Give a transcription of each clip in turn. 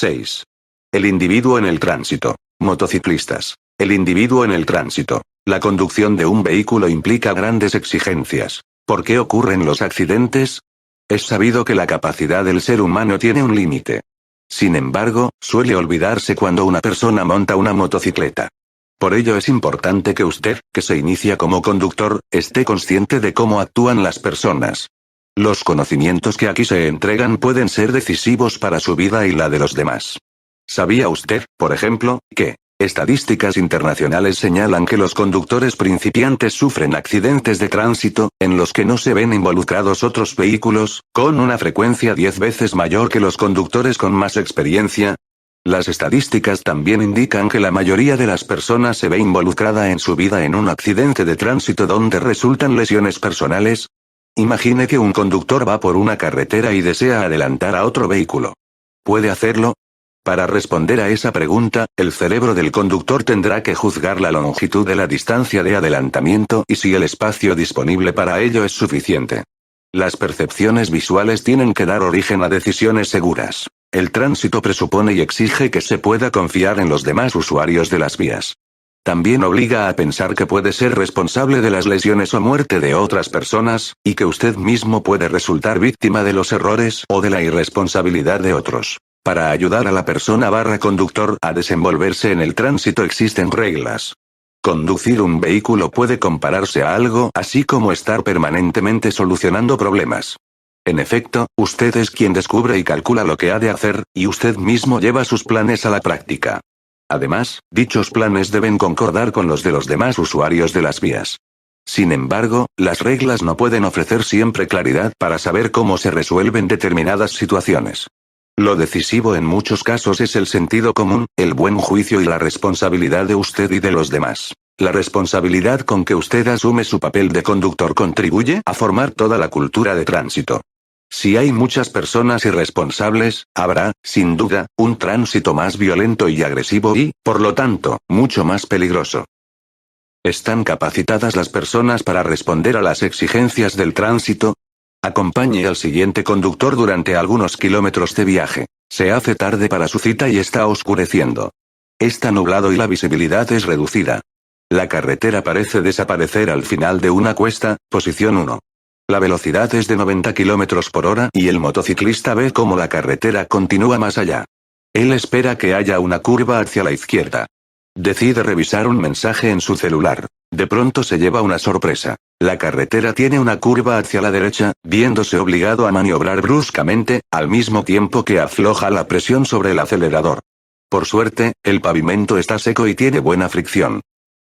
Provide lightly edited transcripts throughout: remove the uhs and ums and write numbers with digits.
6. El individuo en el tránsito. Motociclistas. El individuo en el tránsito. La conducción de un vehículo implica grandes exigencias. ¿Por qué ocurren los accidentes? Es sabido que la capacidad del ser humano tiene un límite. Sin embargo, suele olvidarse cuando una persona monta una motocicleta. Por ello es importante que usted, que se inicia como conductor, esté consciente de cómo actúan las personas. Los conocimientos que aquí se entregan pueden ser decisivos para su vida y la de los demás. ¿Sabía usted, por ejemplo, que estadísticas internacionales señalan que los conductores principiantes sufren accidentes de tránsito, en los que no se ven involucrados otros vehículos, con una frecuencia 10 veces mayor que los conductores con más experiencia? Las estadísticas también indican que la mayoría de las personas se ve involucrada en su vida en un accidente de tránsito donde resultan lesiones personales. Imagine que un conductor va por una carretera y desea adelantar a otro vehículo. ¿Puede hacerlo? Para responder a esa pregunta, el cerebro del conductor tendrá que juzgar la longitud de la distancia de adelantamiento y si el espacio disponible para ello es suficiente. Las percepciones visuales tienen que dar origen a decisiones seguras. El tránsito presupone y exige que se pueda confiar en los demás usuarios de las vías. También obliga a pensar que puede ser responsable de las lesiones o muerte de otras personas, y que usted mismo puede resultar víctima de los errores o de la irresponsabilidad de otros. Para ayudar a la persona conductor a desenvolverse en el tránsito existen reglas. Conducir un vehículo puede compararse a algo así como estar permanentemente solucionando problemas. En efecto, usted es quien descubre y calcula lo que ha de hacer, y usted mismo lleva sus planes a la práctica. Además, dichos planes deben concordar con los de los demás usuarios de las vías. Sin embargo, las reglas no pueden ofrecer siempre claridad para saber cómo se resuelven determinadas situaciones. Lo decisivo en muchos casos es el sentido común, el buen juicio y la responsabilidad de usted y de los demás. La responsabilidad con que usted asume su papel de conductor contribuye a formar toda la cultura de tránsito. Si hay muchas personas irresponsables, habrá, sin duda, un tránsito más violento y agresivo y, por lo tanto, mucho más peligroso. ¿Están capacitadas las personas para responder a las exigencias del tránsito? Acompañe al siguiente conductor durante algunos kilómetros de viaje. Se hace tarde para su cita y está oscureciendo. Está nublado y la visibilidad es reducida. La carretera parece desaparecer al final de una cuesta, posición 1. La velocidad es de 90 km por hora y el motociclista ve cómo la carretera continúa más allá. Él espera que haya una curva hacia la izquierda. Decide revisar un mensaje en su celular. De pronto se lleva una sorpresa. La carretera tiene una curva hacia la derecha, viéndose obligado a maniobrar bruscamente, al mismo tiempo que afloja la presión sobre el acelerador. Por suerte, el pavimento está seco y tiene buena fricción.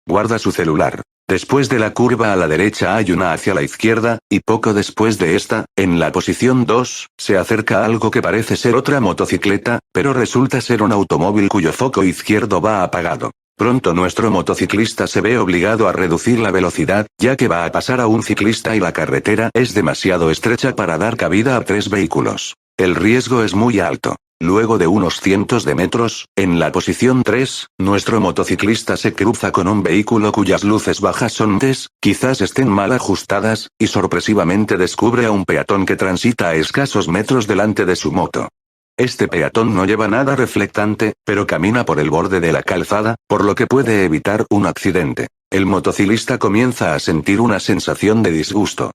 Guarda su celular. Después de la curva a la derecha hay una hacia la izquierda, y poco después de esta, en la posición 2, se acerca algo que parece ser otra motocicleta, pero resulta ser un automóvil cuyo foco izquierdo va apagado. Pronto nuestro motociclista se ve obligado a reducir la velocidad, ya que va a pasar a un ciclista y la carretera es demasiado estrecha para dar cabida a 3 vehículos. El riesgo es muy alto. Luego de unos cientos de metros, en la posición 3, nuestro motociclista se cruza con un vehículo cuyas luces bajas son quizás estén mal ajustadas, y sorpresivamente descubre a un peatón que transita a escasos metros delante de su moto. Este peatón no lleva nada reflectante, pero camina por el borde de la calzada, por lo que puede evitar un accidente. El motociclista comienza a sentir una sensación de disgusto.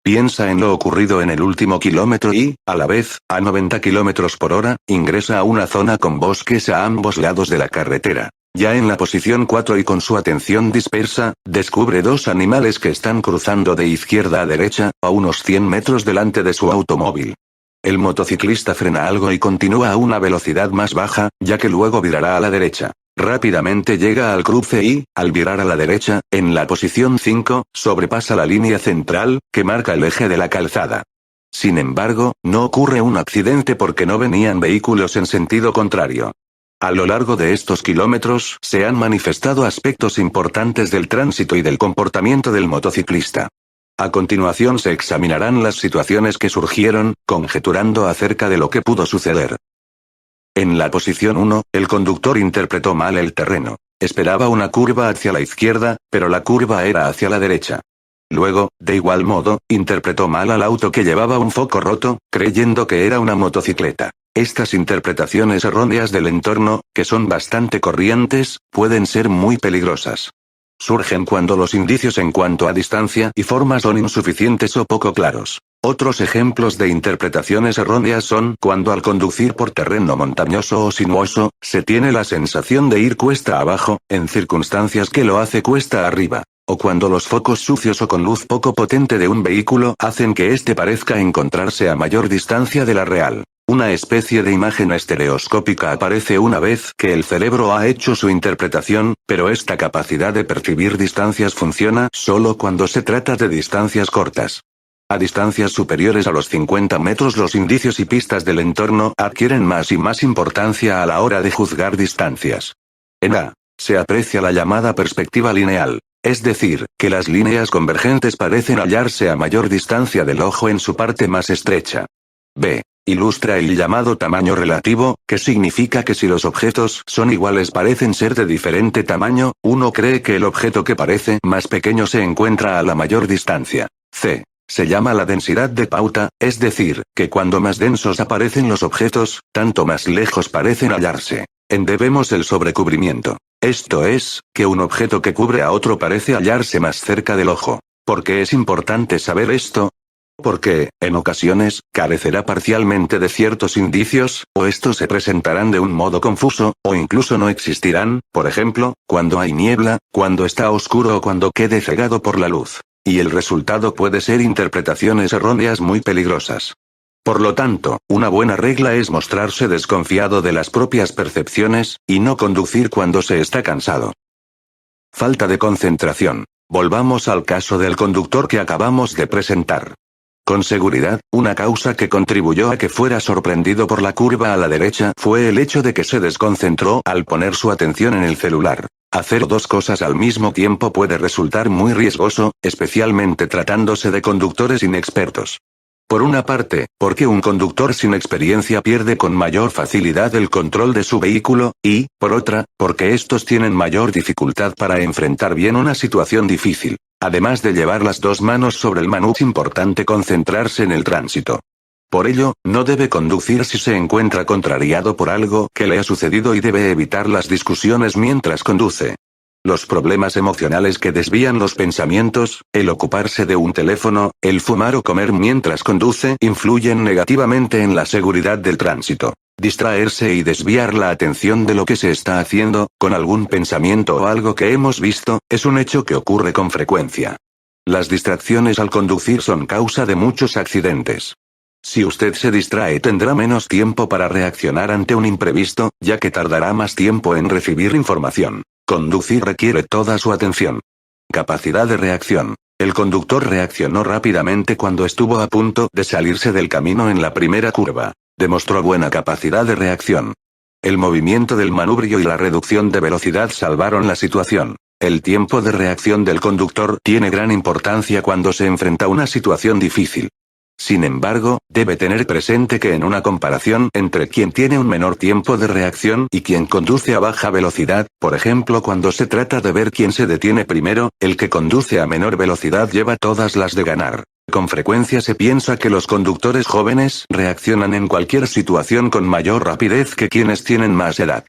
Piensa en lo ocurrido en el último kilómetro y, a la vez, a 90 km por hora, ingresa a una zona con bosques a ambos lados de la carretera. Ya en la posición 4 y con su atención dispersa, descubre 2 animales que están cruzando de izquierda a derecha, a unos 100 metros delante de su automóvil. El motociclista frena algo y continúa a una velocidad más baja, ya que luego virará a la derecha. Rápidamente llega al cruce y, al virar a la derecha, en la posición 5, sobrepasa la línea central, que marca el eje de la calzada. Sin embargo, no ocurre un accidente porque no venían vehículos en sentido contrario. A lo largo de estos kilómetros, se han manifestado aspectos importantes del tránsito y del comportamiento del motociclista. A continuación se examinarán las situaciones que surgieron, conjeturando acerca de lo que pudo suceder. En la posición 1, el conductor interpretó mal el terreno. Esperaba una curva hacia la izquierda, pero la curva era hacia la derecha. Luego, de igual modo, interpretó mal al auto que llevaba un foco roto, creyendo que era una motocicleta. Estas interpretaciones erróneas del entorno, que son bastante corrientes, pueden ser muy peligrosas. Surgen cuando los indicios en cuanto a distancia y forma son insuficientes o poco claros. Otros ejemplos de interpretaciones erróneas son cuando al conducir por terreno montañoso o sinuoso, se tiene la sensación de ir cuesta abajo, en circunstancias que lo hace cuesta arriba. O cuando los focos sucios o con luz poco potente de un vehículo hacen que éste parezca encontrarse a mayor distancia de la real. Una especie de imagen estereoscópica aparece una vez que el cerebro ha hecho su interpretación, pero esta capacidad de percibir distancias funciona solo cuando se trata de distancias cortas. A distancias superiores a los 50 metros los indicios y pistas del entorno adquieren más y más importancia a la hora de juzgar distancias. En A, se aprecia la llamada perspectiva lineal. Es decir, que las líneas convergentes parecen hallarse a mayor distancia del ojo en su parte más estrecha. B. Ilustra el llamado tamaño relativo, que significa que si los objetos son iguales parecen ser de diferente tamaño, uno cree que el objeto que parece más pequeño se encuentra a la mayor distancia. C. Se llama la densidad de pauta, es decir, que cuando más densos aparecen los objetos, tanto más lejos parecen hallarse. En D vemos el sobrecubrimiento. Esto es, que un objeto que cubre a otro parece hallarse más cerca del ojo. ¿Por qué es importante saber esto? Porque, en ocasiones, carecerá parcialmente de ciertos indicios, o estos se presentarán de un modo confuso, o incluso no existirán, por ejemplo, cuando hay niebla, cuando está oscuro o cuando quede cegado por la luz. Y el resultado puede ser interpretaciones erróneas muy peligrosas. Por lo tanto, una buena regla es mostrarse desconfiado de las propias percepciones, y no conducir cuando se está cansado. Falta de concentración. Volvamos al caso del conductor que acabamos de presentar. Con seguridad, una causa que contribuyó a que fuera sorprendido por la curva a la derecha fue el hecho de que se desconcentró al poner su atención en el celular. Hacer dos cosas al mismo tiempo puede resultar muy riesgoso, especialmente tratándose de conductores inexpertos. Por una parte, porque un conductor sin experiencia pierde con mayor facilidad el control de su vehículo, y, por otra, porque estos tienen mayor dificultad para enfrentar bien una situación difícil. Además de llevar las dos manos sobre el menú, es importante concentrarse en el tránsito. Por ello, no debe conducir si se encuentra contrariado por algo que le ha sucedido y debe evitar las discusiones mientras conduce. Los problemas emocionales que desvían los pensamientos, el ocuparse de un teléfono, el fumar o comer mientras conduce influyen negativamente en la seguridad del tránsito. Distraerse y desviar la atención de lo que se está haciendo, con algún pensamiento o algo que hemos visto, es un hecho que ocurre con frecuencia. Las distracciones al conducir son causa de muchos accidentes. Si usted se distrae tendrá menos tiempo para reaccionar ante un imprevisto, ya que tardará más tiempo en recibir información. Conducir requiere toda su atención. Capacidad de reacción. El conductor reaccionó rápidamente cuando estuvo a punto de salirse del camino en la primera curva. Demostró buena capacidad de reacción. El movimiento del manubrio y la reducción de velocidad salvaron la situación. El tiempo de reacción del conductor tiene gran importancia cuando se enfrenta a una situación difícil. Sin embargo, debe tener presente que en una comparación entre quien tiene un menor tiempo de reacción y quien conduce a baja velocidad, por ejemplo cuando se trata de ver quién se detiene primero, el que conduce a menor velocidad lleva todas las de ganar. Con frecuencia se piensa que los conductores jóvenes reaccionan en cualquier situación con mayor rapidez que quienes tienen más edad.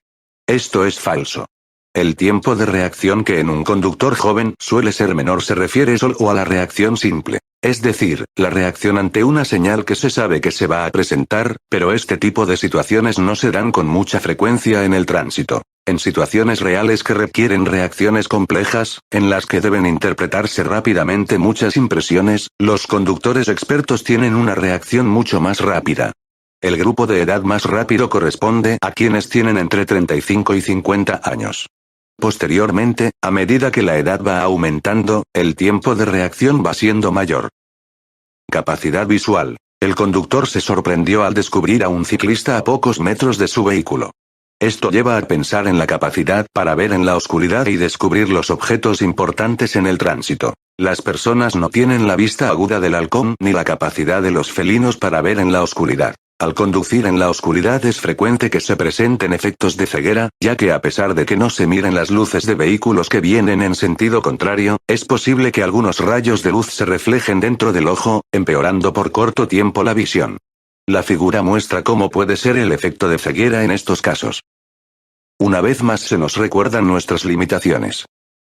Esto es falso. El tiempo de reacción que en un conductor joven suele ser menor se refiere solo a la reacción simple. Es decir, la reacción ante una señal que se sabe que se va a presentar, pero este tipo de situaciones no se dan con mucha frecuencia en el tránsito. En situaciones reales que requieren reacciones complejas, en las que deben interpretarse rápidamente muchas impresiones, los conductores expertos tienen una reacción mucho más rápida. El grupo de edad más rápido corresponde a quienes tienen entre 35 y 50 años. Posteriormente, a medida que la edad va aumentando, el tiempo de reacción va siendo mayor. Capacidad visual. El conductor se sorprendió al descubrir a un ciclista a pocos metros de su vehículo. Esto lleva a pensar en la capacidad para ver en la oscuridad y descubrir los objetos importantes en el tránsito. Las personas no tienen la vista aguda del halcón ni la capacidad de los felinos para ver en la oscuridad. Al conducir en la oscuridad es frecuente que se presenten efectos de ceguera, ya que a pesar de que no se miren las luces de vehículos que vienen en sentido contrario, es posible que algunos rayos de luz se reflejen dentro del ojo, empeorando por corto tiempo la visión. La figura muestra cómo puede ser el efecto de ceguera en estos casos. Una vez más se nos recuerdan nuestras limitaciones.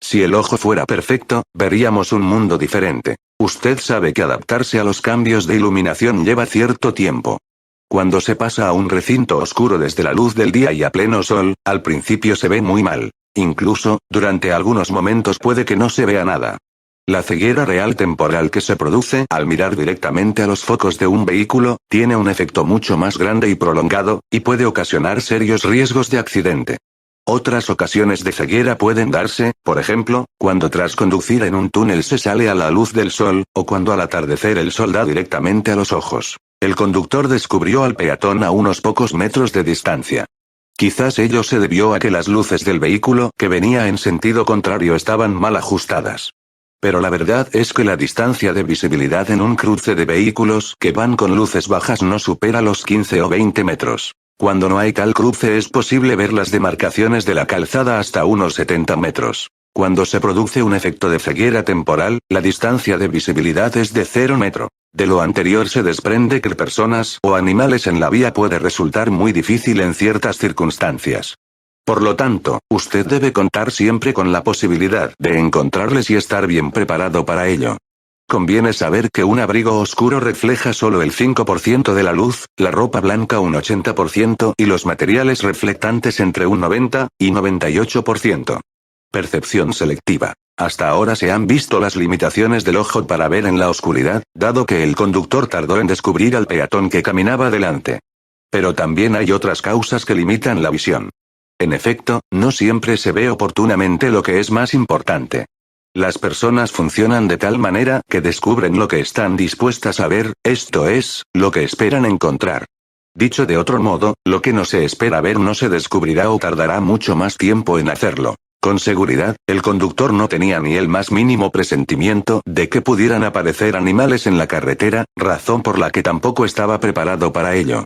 Si el ojo fuera perfecto, veríamos un mundo diferente. Usted sabe que adaptarse a los cambios de iluminación lleva cierto tiempo. Cuando se pasa a un recinto oscuro desde la luz del día y a pleno sol, al principio se ve muy mal. Incluso, durante algunos momentos puede que no se vea nada. La ceguera real temporal que se produce al mirar directamente a los focos de un vehículo, tiene un efecto mucho más grande y prolongado, y puede ocasionar serios riesgos de accidente. Otras ocasiones de ceguera pueden darse, por ejemplo, cuando tras conducir en un túnel se sale a la luz del sol, o cuando al atardecer el sol da directamente a los ojos. El conductor descubrió al peatón a unos pocos metros de distancia. Quizás ello se debió a que las luces del vehículo que venía en sentido contrario estaban mal ajustadas. Pero la verdad es que la distancia de visibilidad en un cruce de vehículos que van con luces bajas no supera los 15 o 20 metros. Cuando no hay tal cruce es posible ver las demarcaciones de la calzada hasta unos 70 metros. Cuando se produce un efecto de ceguera temporal, la distancia de visibilidad es de 0 metro. De lo anterior se desprende que personas o animales en la vía puede resultar muy difícil en ciertas circunstancias. Por lo tanto, usted debe contar siempre con la posibilidad de encontrarles y estar bien preparado para ello. Conviene saber que un abrigo oscuro refleja solo el 5% de la luz, la ropa blanca un 80% y los materiales reflectantes entre un 90 y 98%. Percepción selectiva. Hasta ahora se han visto las limitaciones del ojo para ver en la oscuridad, dado que el conductor tardó en descubrir al peatón que caminaba delante. Pero también hay otras causas que limitan la visión. En efecto, no siempre se ve oportunamente lo que es más importante. Las personas funcionan de tal manera que descubren lo que están dispuestas a ver, esto es, lo que esperan encontrar. Dicho de otro modo, lo que no se espera ver no se descubrirá o tardará mucho más tiempo en hacerlo. Con seguridad, el conductor no tenía ni el más mínimo presentimiento de que pudieran aparecer animales en la carretera, razón por la que tampoco estaba preparado para ello.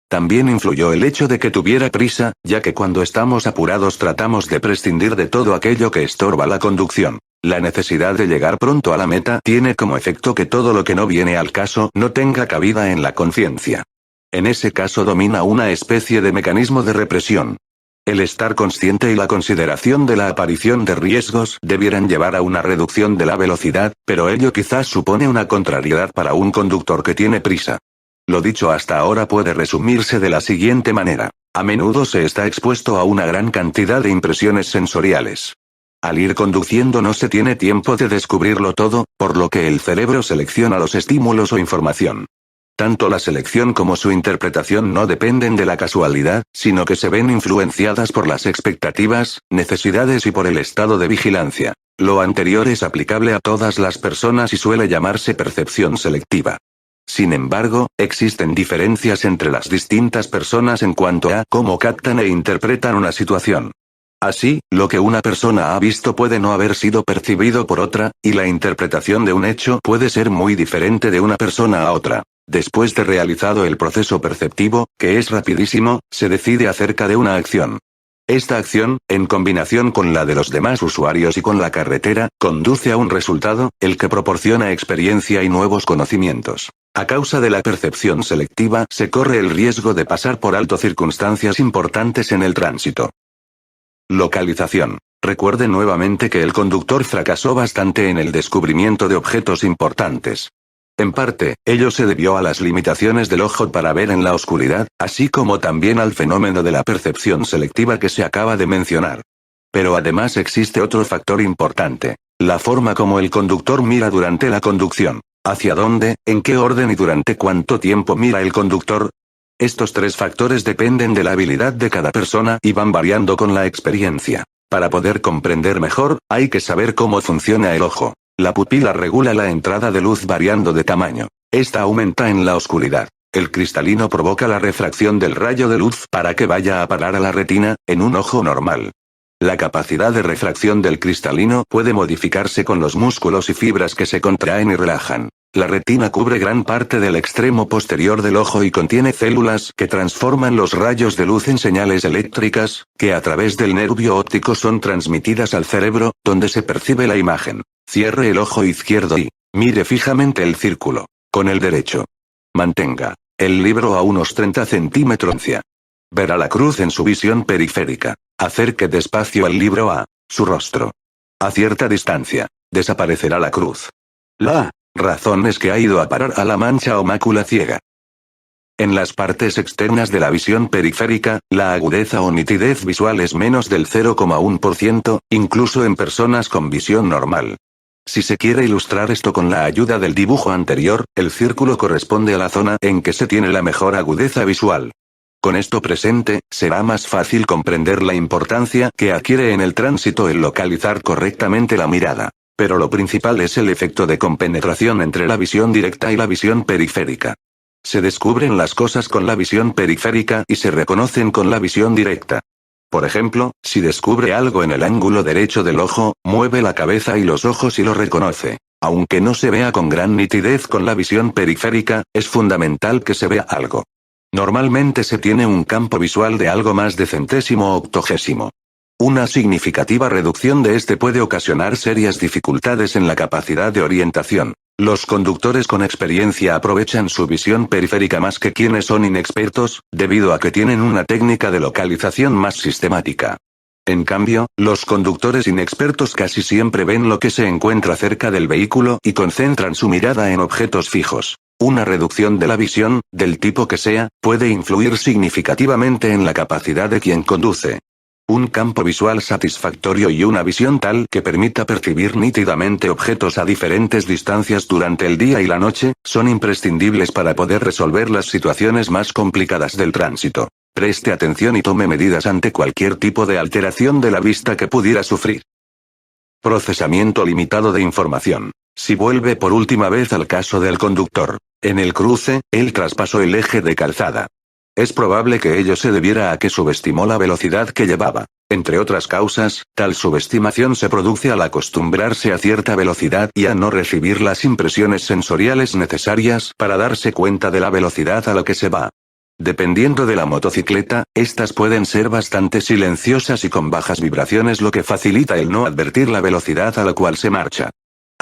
También influyó el hecho de que tuviera prisa, ya que cuando estamos apurados tratamos de prescindir de todo aquello que estorba la conducción. La necesidad de llegar pronto a la meta tiene como efecto que todo lo que no viene al caso no tenga cabida en la conciencia. En ese caso domina una especie de mecanismo de represión. El estar consciente y la consideración de la aparición de riesgos debieran llevar a una reducción de la velocidad, pero ello quizás supone una contrariedad para un conductor que tiene prisa. Lo dicho hasta ahora puede resumirse de la siguiente manera. A menudo se está expuesto a una gran cantidad de impresiones sensoriales. Al ir conduciendo no se tiene tiempo de descubrirlo todo, por lo que el cerebro selecciona los estímulos o información. Tanto la selección como su interpretación no dependen de la casualidad, sino que se ven influenciadas por las expectativas, necesidades y por el estado de vigilancia. Lo anterior es aplicable a todas las personas y suele llamarse percepción selectiva. Sin embargo, existen diferencias entre las distintas personas en cuanto a cómo captan e interpretan una situación. Así, lo que una persona ha visto puede no haber sido percibido por otra, y la interpretación de un hecho puede ser muy diferente de una persona a otra. Después de realizado el proceso perceptivo, que es rapidísimo, se decide acerca de una acción. Esta acción, en combinación con la de los demás usuarios y con la carretera, conduce a un resultado, el que proporciona experiencia y nuevos conocimientos. A causa de la percepción selectiva, se corre el riesgo de pasar por alto circunstancias importantes en el tránsito. Localización. Recuerde nuevamente que el conductor fracasó bastante en el descubrimiento de objetos importantes. En parte, ello se debió a las limitaciones del ojo para ver en la oscuridad, así como también al fenómeno de la percepción selectiva que se acaba de mencionar. Pero además existe otro factor importante: la forma como el conductor mira durante la conducción. ¿Hacia dónde, en qué orden y durante cuánto tiempo mira el conductor? Estos tres factores dependen de la habilidad de cada persona y van variando con la experiencia. Para poder comprender mejor, hay que saber cómo funciona el ojo. La pupila regula la entrada de luz variando de tamaño. Esta aumenta en la oscuridad. El cristalino provoca la refracción del rayo de luz para que vaya a parar a la retina, en un ojo normal. La capacidad de refracción del cristalino puede modificarse con los músculos y fibras que se contraen y relajan. La retina cubre gran parte del extremo posterior del ojo y contiene células que transforman los rayos de luz en señales eléctricas, que a través del nervio óptico son transmitidas al cerebro, donde se percibe la imagen. Cierre el ojo izquierdo y mire fijamente el círculo. Con el derecho. Mantenga El libro a unos 30 centímetros. Verá la cruz en su visión periférica. Acerque despacio el libro a su rostro. A cierta distancia, desaparecerá la cruz. La razón es que ha ido a parar a la mancha o mácula ciega. En las partes externas de la visión periférica, la agudeza o nitidez visual es menos del 0,1%, incluso en personas con visión normal. Si se quiere ilustrar esto con la ayuda del dibujo anterior, el círculo corresponde a la zona en que se tiene la mejor agudeza visual. Con esto presente, será más fácil comprender la importancia que adquiere en el tránsito el localizar correctamente la mirada. Pero lo principal es el efecto de compenetración entre la visión directa y la visión periférica. Se descubren las cosas con la visión periférica y se reconocen con la visión directa. Por ejemplo, si descubre algo en el ángulo derecho del ojo, mueve la cabeza y los ojos y lo reconoce. Aunque no se vea con gran nitidez con la visión periférica, es fundamental que se vea algo. Normalmente se tiene un campo visual de algo más de centésimo octogésimo. Una significativa reducción de este puede ocasionar serias dificultades en la capacidad de orientación. Los conductores con experiencia aprovechan su visión periférica más que quienes son inexpertos, debido a que tienen una técnica de localización más sistemática. En cambio, los conductores inexpertos casi siempre ven lo que se encuentra cerca del vehículo y concentran su mirada en objetos fijos. Una reducción de la visión, del tipo que sea, puede influir significativamente en la capacidad de quien conduce. Un campo visual satisfactorio y una visión tal que permita percibir nítidamente objetos a diferentes distancias durante el día y la noche, son imprescindibles para poder resolver las situaciones más complicadas del tránsito. Preste atención y tome medidas ante cualquier tipo de alteración de la vista que pudiera sufrir. Procesamiento limitado de información. Si vuelve por última vez al caso del conductor. En el cruce, él traspasó el eje de calzada. Es probable que ello se debiera a que subestimó la velocidad que llevaba. Entre otras causas, tal subestimación se produce al acostumbrarse a cierta velocidad y a no recibir las impresiones sensoriales necesarias para darse cuenta de la velocidad a la que se va. Dependiendo de la motocicleta, estas pueden ser bastante silenciosas y con bajas vibraciones, lo que facilita el no advertir la velocidad a la cual se marcha.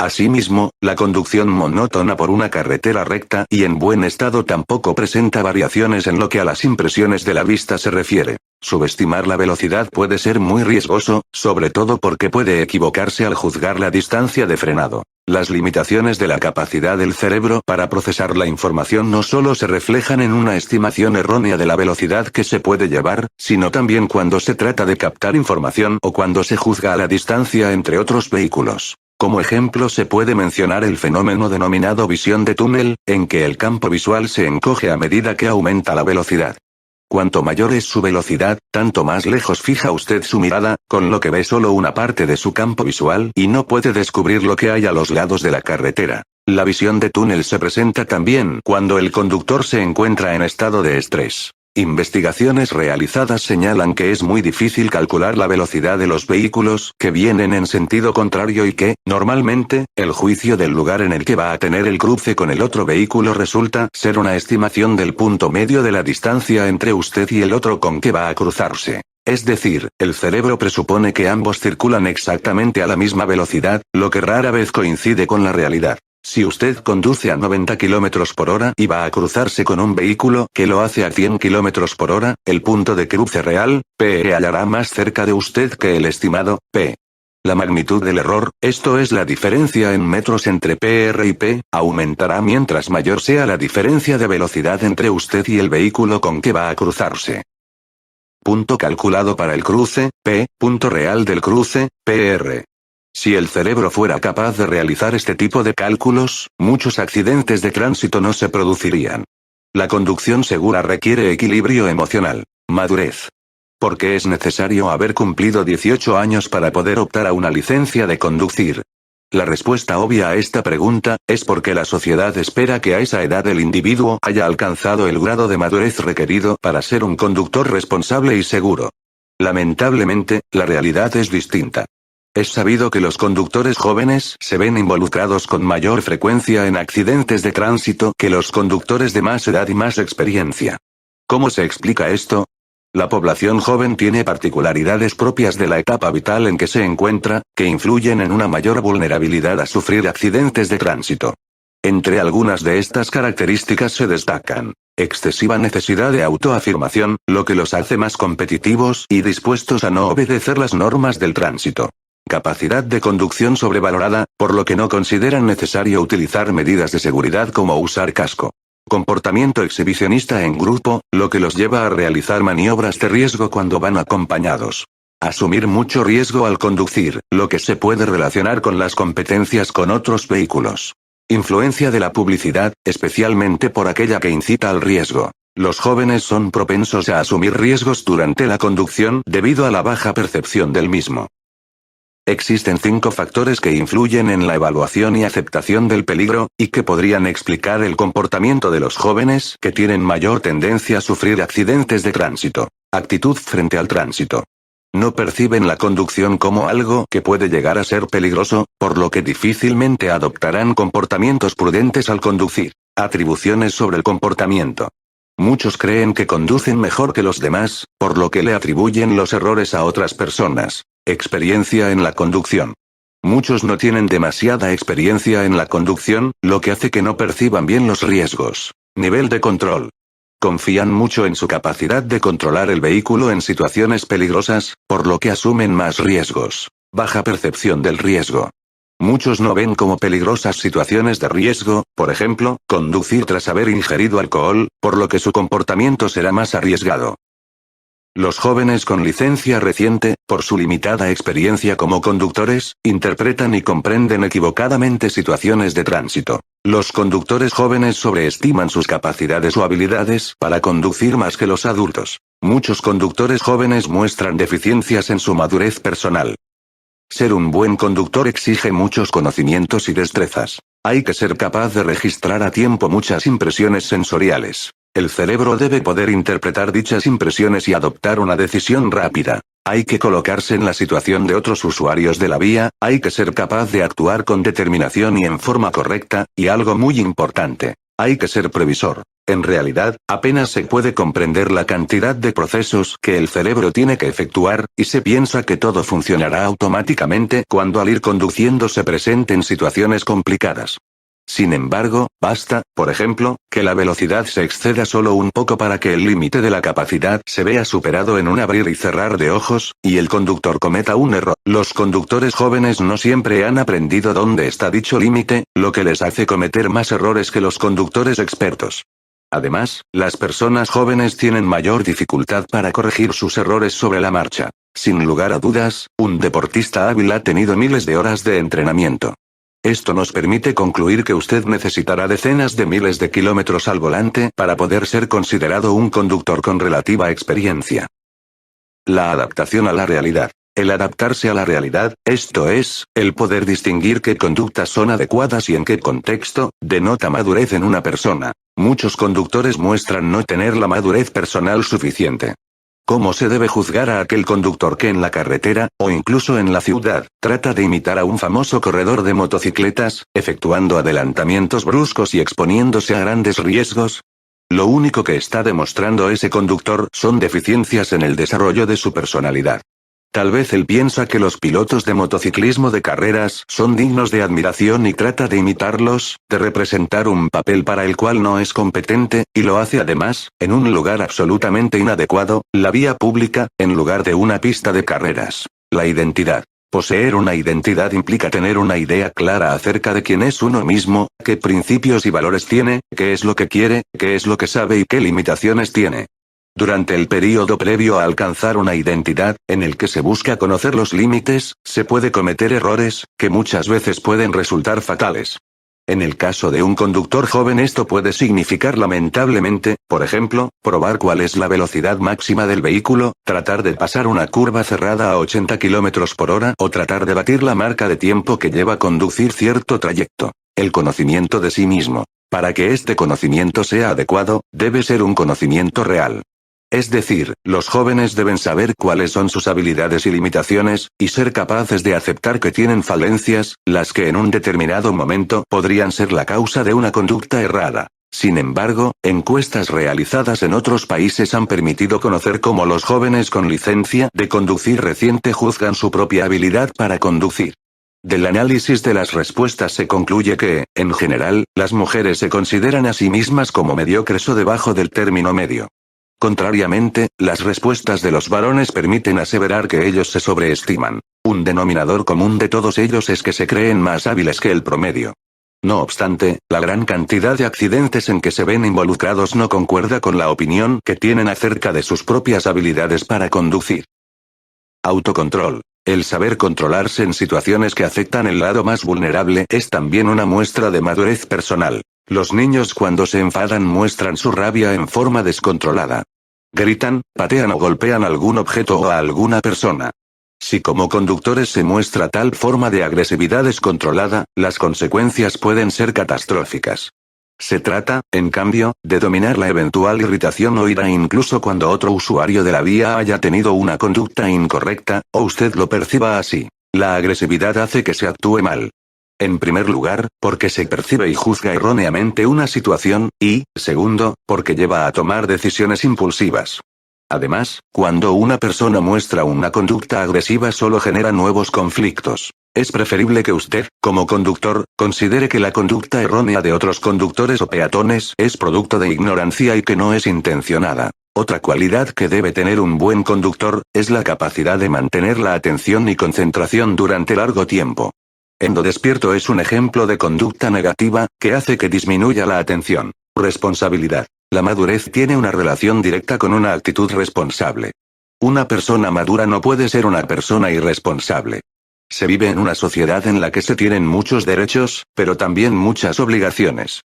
Asimismo, la conducción monótona por una carretera recta y en buen estado tampoco presenta variaciones en lo que a las impresiones de la vista se refiere. Subestimar la velocidad puede ser muy riesgoso, sobre todo porque puede equivocarse al juzgar la distancia de frenado. Las limitaciones de la capacidad del cerebro para procesar la información no solo se reflejan en una estimación errónea de la velocidad que se puede llevar, sino también cuando se trata de captar información o cuando se juzga a la distancia entre otros vehículos. Como ejemplo se puede mencionar el fenómeno denominado visión de túnel, en que el campo visual se encoge a medida que aumenta la velocidad. Cuanto mayor es su velocidad, tanto más lejos fija usted su mirada, con lo que ve solo una parte de su campo visual y no puede descubrir lo que hay a los lados de la carretera. La visión de túnel se presenta también cuando el conductor se encuentra en estado de estrés. Investigaciones realizadas señalan que es muy difícil calcular la velocidad de los vehículos que vienen en sentido contrario y que, normalmente, el juicio del lugar en el que va a tener el cruce con el otro vehículo resulta ser una estimación del punto medio de la distancia entre usted y el otro con que va a cruzarse. Es decir, el cerebro presupone que ambos circulan exactamente a la misma velocidad, lo que rara vez coincide con la realidad. Si usted conduce a 90 km por hora y va a cruzarse con un vehículo que lo hace a 100 km por hora, el punto de cruce real, P, hallará más cerca de usted que el estimado, P. La magnitud del error, esto es la diferencia en metros entre PR y P, aumentará mientras mayor sea la diferencia de velocidad entre usted y el vehículo con que va a cruzarse. Punto calculado para el cruce, P, punto real del cruce, PR. Si el cerebro fuera capaz de realizar este tipo de cálculos, muchos accidentes de tránsito no se producirían. La conducción segura requiere equilibrio emocional, madurez. ¿Por qué es necesario haber cumplido 18 años para poder optar a una licencia de conducir? La respuesta obvia a esta pregunta es porque la sociedad espera que a esa edad el individuo haya alcanzado el grado de madurez requerido para ser un conductor responsable y seguro. Lamentablemente, la realidad es distinta. Es sabido que los conductores jóvenes se ven involucrados con mayor frecuencia en accidentes de tránsito que los conductores de más edad y más experiencia. ¿Cómo se explica esto? La población joven tiene particularidades propias de la etapa vital en que se encuentra, que influyen en una mayor vulnerabilidad a sufrir accidentes de tránsito. Entre algunas de estas características se destacan excesiva necesidad de autoafirmación, lo que los hace más competitivos y dispuestos a no obedecer las normas del tránsito. Capacidad de conducción sobrevalorada, por lo que no consideran necesario utilizar medidas de seguridad como usar casco. Comportamiento exhibicionista en grupo, lo que los lleva a realizar maniobras de riesgo cuando van acompañados. Asumir mucho riesgo al conducir, lo que se puede relacionar con las competencias con otros vehículos. Influencia de la publicidad, especialmente por aquella que incita al riesgo. Los jóvenes son propensos a asumir riesgos durante la conducción debido a la baja percepción del mismo. Existen 5 factores que influyen en la evaluación y aceptación del peligro, y que podrían explicar el comportamiento de los jóvenes que tienen mayor tendencia a sufrir accidentes de tránsito. Actitud frente al tránsito. No perciben la conducción como algo que puede llegar a ser peligroso, por lo que difícilmente adoptarán comportamientos prudentes al conducir. Atribuciones sobre el comportamiento. Muchos creen que conducen mejor que los demás, por lo que le atribuyen los errores a otras personas. Experiencia en la conducción. Muchos no tienen demasiada experiencia en la conducción, lo que hace que no perciban bien los riesgos. Nivel de control. Confían mucho en su capacidad de controlar el vehículo en situaciones peligrosas, por lo que asumen más riesgos. Baja percepción del riesgo. Muchos no ven como peligrosas situaciones de riesgo, por ejemplo, conducir tras haber ingerido alcohol, por lo que su comportamiento será más arriesgado. Los jóvenes con licencia reciente, por su limitada experiencia como conductores, interpretan y comprenden equivocadamente situaciones de tránsito. Los conductores jóvenes sobreestiman sus capacidades o habilidades para conducir más que los adultos. Muchos conductores jóvenes muestran deficiencias en su madurez personal. Ser un buen conductor exige muchos conocimientos y destrezas. Hay que ser capaz de registrar a tiempo muchas impresiones sensoriales. El cerebro debe poder interpretar dichas impresiones y adoptar una decisión rápida. Hay que colocarse en la situación de otros usuarios de la vía, hay que ser capaz de actuar con determinación y en forma correcta, y algo muy importante, hay que ser previsor. En realidad, apenas se puede comprender la cantidad de procesos que el cerebro tiene que efectuar, y se piensa que todo funcionará automáticamente cuando al ir conduciendo se presenten situaciones complicadas. Sin embargo, basta, por ejemplo, que la velocidad se exceda solo un poco para que el límite de la capacidad se vea superado en un abrir y cerrar de ojos, y el conductor cometa un error. Los conductores jóvenes no siempre han aprendido dónde está dicho límite, lo que les hace cometer más errores que los conductores expertos. Además, las personas jóvenes tienen mayor dificultad para corregir sus errores sobre la marcha. Sin lugar a dudas, un deportista hábil ha tenido miles de horas de entrenamiento. Esto nos permite concluir que usted necesitará decenas de miles de kilómetros al volante para poder ser considerado un conductor con relativa experiencia. La adaptación a la realidad. El adaptarse a la realidad, esto es, el poder distinguir qué conductas son adecuadas y en qué contexto, denota madurez en una persona. Muchos conductores muestran no tener la madurez personal suficiente. ¿Cómo se debe juzgar a aquel conductor que en la carretera, o incluso en la ciudad, trata de imitar a un famoso corredor de motocicletas, efectuando adelantamientos bruscos y exponiéndose a grandes riesgos? Lo único que está demostrando ese conductor son deficiencias en el desarrollo de su personalidad. Tal vez él piensa que los pilotos de motociclismo de carreras son dignos de admiración y trata de imitarlos, de representar un papel para el cual no es competente, y lo hace además, en un lugar absolutamente inadecuado, la vía pública, en lugar de una pista de carreras. La identidad. Poseer una identidad implica tener una idea clara acerca de quién es uno mismo, qué principios y valores tiene, qué es lo que quiere, qué es lo que sabe y qué limitaciones tiene. Durante el período previo a alcanzar una identidad, en el que se busca conocer los límites, se puede cometer errores, que muchas veces pueden resultar fatales. En el caso de un conductor joven esto puede significar lamentablemente, por ejemplo, probar cuál es la velocidad máxima del vehículo, tratar de pasar una curva cerrada a 80 km por hora o tratar de batir la marca de tiempo que lleva conducir cierto trayecto. El conocimiento de sí mismo. Para que este conocimiento sea adecuado, debe ser un conocimiento real. Es decir, los jóvenes deben saber cuáles son sus habilidades y limitaciones, y ser capaces de aceptar que tienen falencias, las que en un determinado momento podrían ser la causa de una conducta errada. Sin embargo, encuestas realizadas en otros países han permitido conocer cómo los jóvenes con licencia de conducir reciente juzgan su propia habilidad para conducir. Del análisis de las respuestas se concluye que, en general, las mujeres se consideran a sí mismas como mediocres o debajo del término medio. Contrariamente, las respuestas de los varones permiten aseverar que ellos se sobreestiman. Un denominador común de todos ellos es que se creen más hábiles que el promedio. No obstante, la gran cantidad de accidentes en que se ven involucrados no concuerda con la opinión que tienen acerca de sus propias habilidades para conducir. Autocontrol. El saber controlarse en situaciones que afectan el lado más vulnerable es también una muestra de madurez personal. Los niños cuando se enfadan muestran su rabia en forma descontrolada. Gritan, patean o golpean algún objeto o a alguna persona. Si como conductores se muestra tal forma de agresividad descontrolada, las consecuencias pueden ser catastróficas. Se trata, en cambio, de dominar la eventual irritación o ira incluso cuando otro usuario de la vía haya tenido una conducta incorrecta, o usted lo perciba así. La agresividad hace que se actúe mal. En primer lugar, porque se percibe y juzga erróneamente una situación, y, segundo, porque lleva a tomar decisiones impulsivas. Además, cuando una persona muestra una conducta agresiva solo genera nuevos conflictos. Es preferible que usted, como conductor, considere que la conducta errónea de otros conductores o peatones es producto de ignorancia y que no es intencionada. Otra cualidad que debe tener un buen conductor, es la capacidad de mantener la atención y concentración durante largo tiempo. Endo despierto es un ejemplo de conducta negativa, que hace que disminuya la atención. Responsabilidad. La madurez tiene una relación directa con una actitud responsable. Una persona madura no puede ser una persona irresponsable. Se vive en una sociedad en la que se tienen muchos derechos, pero también muchas obligaciones.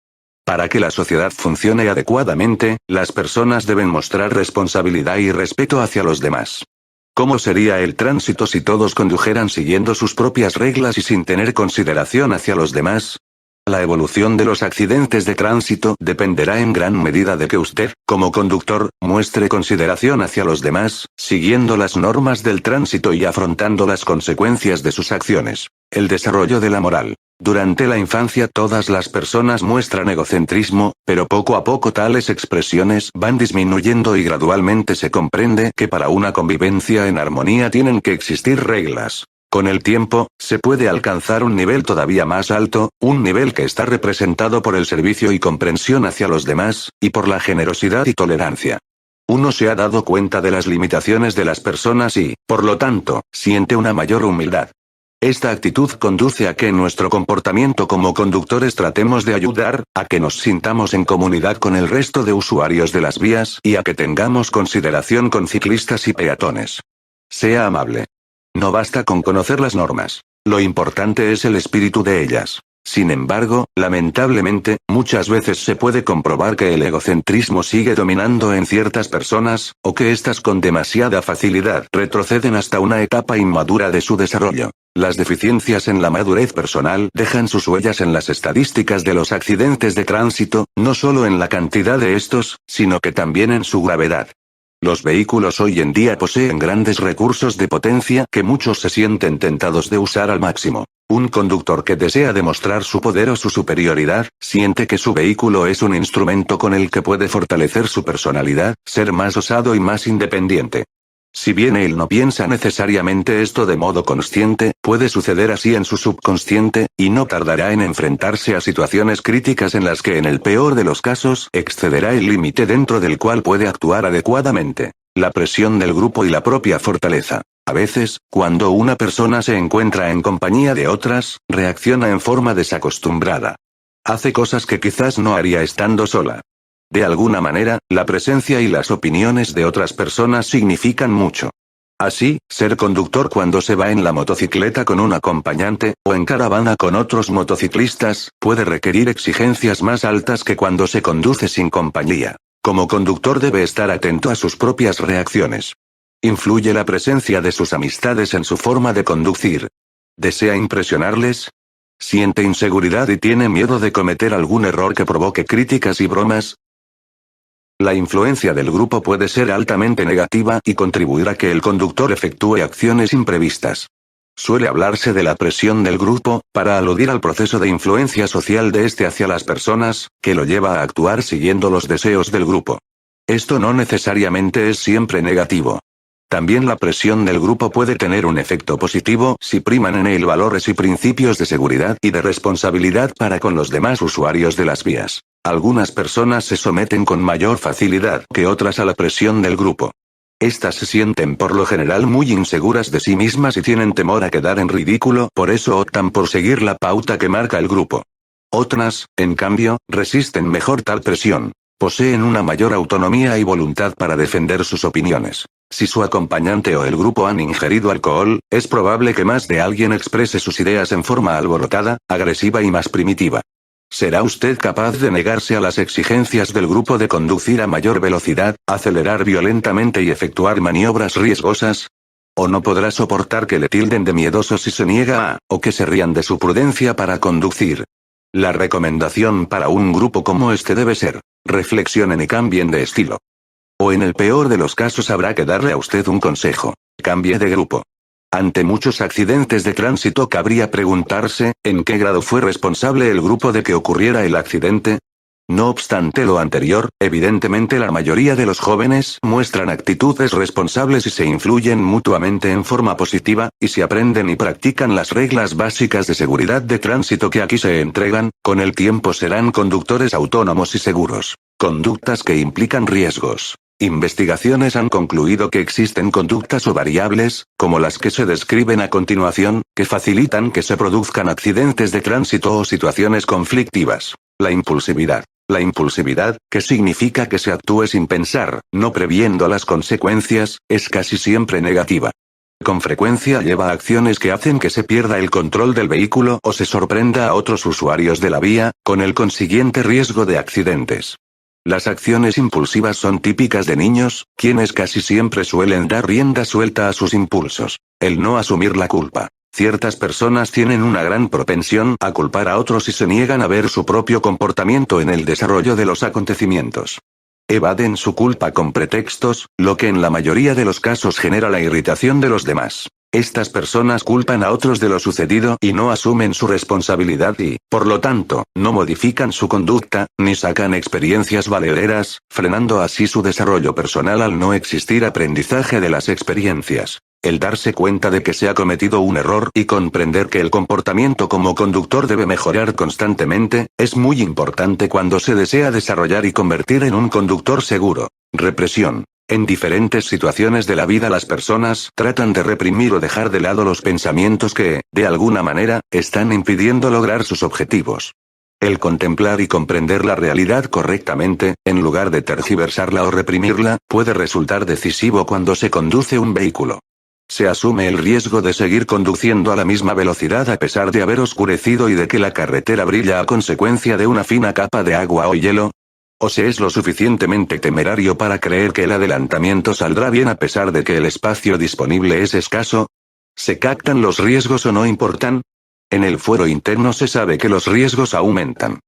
Para que la sociedad funcione adecuadamente, las personas deben mostrar responsabilidad y respeto hacia los demás. ¿Cómo sería el tránsito si todos condujeran siguiendo sus propias reglas y sin tener consideración hacia los demás? La evolución de los accidentes de tránsito dependerá en gran medida de que usted, como conductor, muestre consideración hacia los demás, siguiendo las normas del tránsito y afrontando las consecuencias de sus acciones. El desarrollo de la moral. Durante la infancia todas las personas muestran egocentrismo, pero poco a poco tales expresiones van disminuyendo y gradualmente se comprende que para una convivencia en armonía tienen que existir reglas. Con el tiempo, se puede alcanzar un nivel todavía más alto, un nivel que está representado por el servicio y comprensión hacia los demás, y por la generosidad y tolerancia. Uno se ha dado cuenta de las limitaciones de las personas y, por lo tanto, siente una mayor humildad. Esta actitud conduce a que en nuestro comportamiento como conductores tratemos de ayudar, a que nos sintamos en comunidad con el resto de usuarios de las vías y a que tengamos consideración con ciclistas y peatones. Sea amable. No basta con conocer las normas. Lo importante es el espíritu de ellas. Sin embargo, lamentablemente, muchas veces se puede comprobar que el egocentrismo sigue dominando en ciertas personas, o que éstas con demasiada facilidad retroceden hasta una etapa inmadura de su desarrollo. Las deficiencias en la madurez personal dejan sus huellas en las estadísticas de los accidentes de tránsito, no solo en la cantidad de estos, sino que también en su gravedad. Los vehículos hoy en día poseen grandes recursos de potencia que muchos se sienten tentados de usar al máximo. Un conductor que desea demostrar su poder o su superioridad, siente que su vehículo es un instrumento con el que puede fortalecer su personalidad, ser más osado y más independiente. Si bien él no piensa necesariamente esto de modo consciente, puede suceder así en su subconsciente, y no tardará en enfrentarse a situaciones críticas en las que en el peor de los casos excederá el límite dentro del cual puede actuar adecuadamente. La presión del grupo y la propia fortaleza. A veces, cuando una persona se encuentra en compañía de otras, reacciona en forma desacostumbrada. Hace cosas que quizás no haría estando sola. De alguna manera, la presencia y las opiniones de otras personas significan mucho. Así, ser conductor cuando se va en la motocicleta con un acompañante, o en caravana con otros motociclistas, puede requerir exigencias más altas que cuando se conduce sin compañía. Como conductor debe estar atento a sus propias reacciones. ¿Influye la presencia de sus amistades en su forma de conducir? ¿Desea impresionarles? ¿Siente inseguridad y tiene miedo de cometer algún error que provoque críticas y bromas? La influencia del grupo puede ser altamente negativa y contribuir a que el conductor efectúe acciones imprevistas. Suele hablarse de la presión del grupo, para aludir al proceso de influencia social de este hacia las personas, que lo lleva a actuar siguiendo los deseos del grupo. Esto no necesariamente es siempre negativo. También la presión del grupo puede tener un efecto positivo si priman en él valores y principios de seguridad y de responsabilidad para con los demás usuarios de las vías. Algunas personas se someten con mayor facilidad que otras a la presión del grupo. Estas se sienten por lo general muy inseguras de sí mismas y tienen temor a quedar en ridículo, por eso optan por seguir la pauta que marca el grupo. Otras, en cambio, resisten mejor tal presión. Poseen una mayor autonomía y voluntad para defender sus opiniones. Si su acompañante o el grupo han ingerido alcohol, es probable que más de alguien exprese sus ideas en forma alborotada, agresiva y más primitiva. ¿Será usted capaz de negarse a las exigencias del grupo de conducir a mayor velocidad, acelerar violentamente y efectuar maniobras riesgosas? ¿O no podrá soportar que le tilden de miedoso si se niega a, o que se rían de su prudencia para conducir? La recomendación para un grupo como este debe ser: reflexionen y cambien de estilo. O en el peor de los casos habrá que darle a usted un consejo: cambie de grupo. Ante muchos accidentes de tránsito cabría preguntarse, ¿en qué grado fue responsable el grupo de que ocurriera el accidente? No obstante lo anterior, evidentemente la mayoría de los jóvenes muestran actitudes responsables y se influyen mutuamente en forma positiva, y si aprenden y practican las reglas básicas de seguridad de tránsito que aquí se entregan, con el tiempo serán conductores autónomos y seguros. Conductas que implican riesgos. Investigaciones han concluido que existen conductas o variables, como las que se describen a continuación, que facilitan que se produzcan accidentes de tránsito o situaciones conflictivas. La impulsividad. La impulsividad, que significa que se actúe sin pensar, no previendo las consecuencias, es casi siempre negativa. Con frecuencia lleva a acciones que hacen que se pierda el control del vehículo o se sorprenda a otros usuarios de la vía, con el consiguiente riesgo de accidentes. Las acciones impulsivas son típicas de niños, quienes casi siempre suelen dar rienda suelta a sus impulsos. El no asumir la culpa. Ciertas personas tienen una gran propensión a culpar a otros y se niegan a ver su propio comportamiento en el desarrollo de los acontecimientos. Evaden su culpa con pretextos, lo que en la mayoría de los casos genera la irritación de los demás. Estas personas culpan a otros de lo sucedido y no asumen su responsabilidad y, por lo tanto, no modifican su conducta, ni sacan experiencias valederas, frenando así su desarrollo personal al no existir aprendizaje de las experiencias. El darse cuenta de que se ha cometido un error y comprender que el comportamiento como conductor debe mejorar constantemente, es muy importante cuando se desea desarrollar y convertir en un conductor seguro. Represión. En diferentes situaciones de la vida las personas tratan de reprimir o dejar de lado los pensamientos que, de alguna manera, están impidiendo lograr sus objetivos. El contemplar y comprender la realidad correctamente, en lugar de tergiversarla o reprimirla, puede resultar decisivo cuando se conduce un vehículo. Se asume el riesgo de seguir conduciendo a la misma velocidad a pesar de haber oscurecido y de que la carretera brilla a consecuencia de una fina capa de agua o hielo. ¿O se es lo suficientemente temerario para creer que el adelantamiento saldrá bien a pesar de que el espacio disponible es escaso? ¿Se captan los riesgos o no importan? En el fuero interno se sabe que los riesgos aumentan.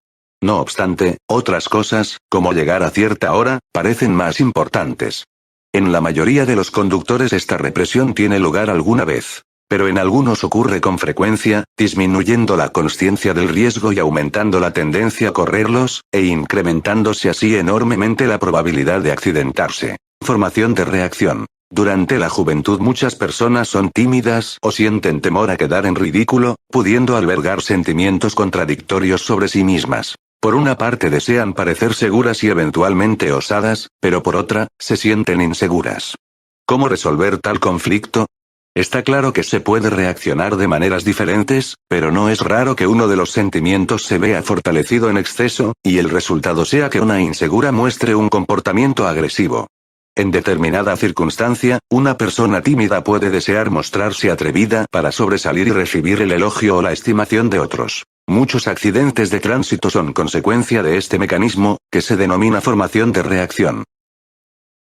No obstante, otras cosas, como llegar a cierta hora, parecen más importantes. En la mayoría de los conductores esta represión tiene lugar alguna vez. Pero en algunos ocurre con frecuencia, disminuyendo la consciencia del riesgo y aumentando la tendencia a correrlos, e incrementándose así enormemente la probabilidad de accidentarse. Formación de reacción. Durante la juventud muchas personas son tímidas o sienten temor a quedar en ridículo, pudiendo albergar sentimientos contradictorios sobre sí mismas. Por una parte desean parecer seguras y eventualmente osadas, pero por otra, se sienten inseguras. ¿Cómo resolver tal conflicto? Está claro que se puede reaccionar de maneras diferentes, pero no es raro que uno de los sentimientos se vea fortalecido en exceso, y el resultado sea que una insegura muestre un comportamiento agresivo. En determinada circunstancia, una persona tímida puede desear mostrarse atrevida para sobresalir y recibir el elogio o la estimación de otros. Muchos accidentes de tránsito son consecuencia de este mecanismo, que se denomina formación de reacción.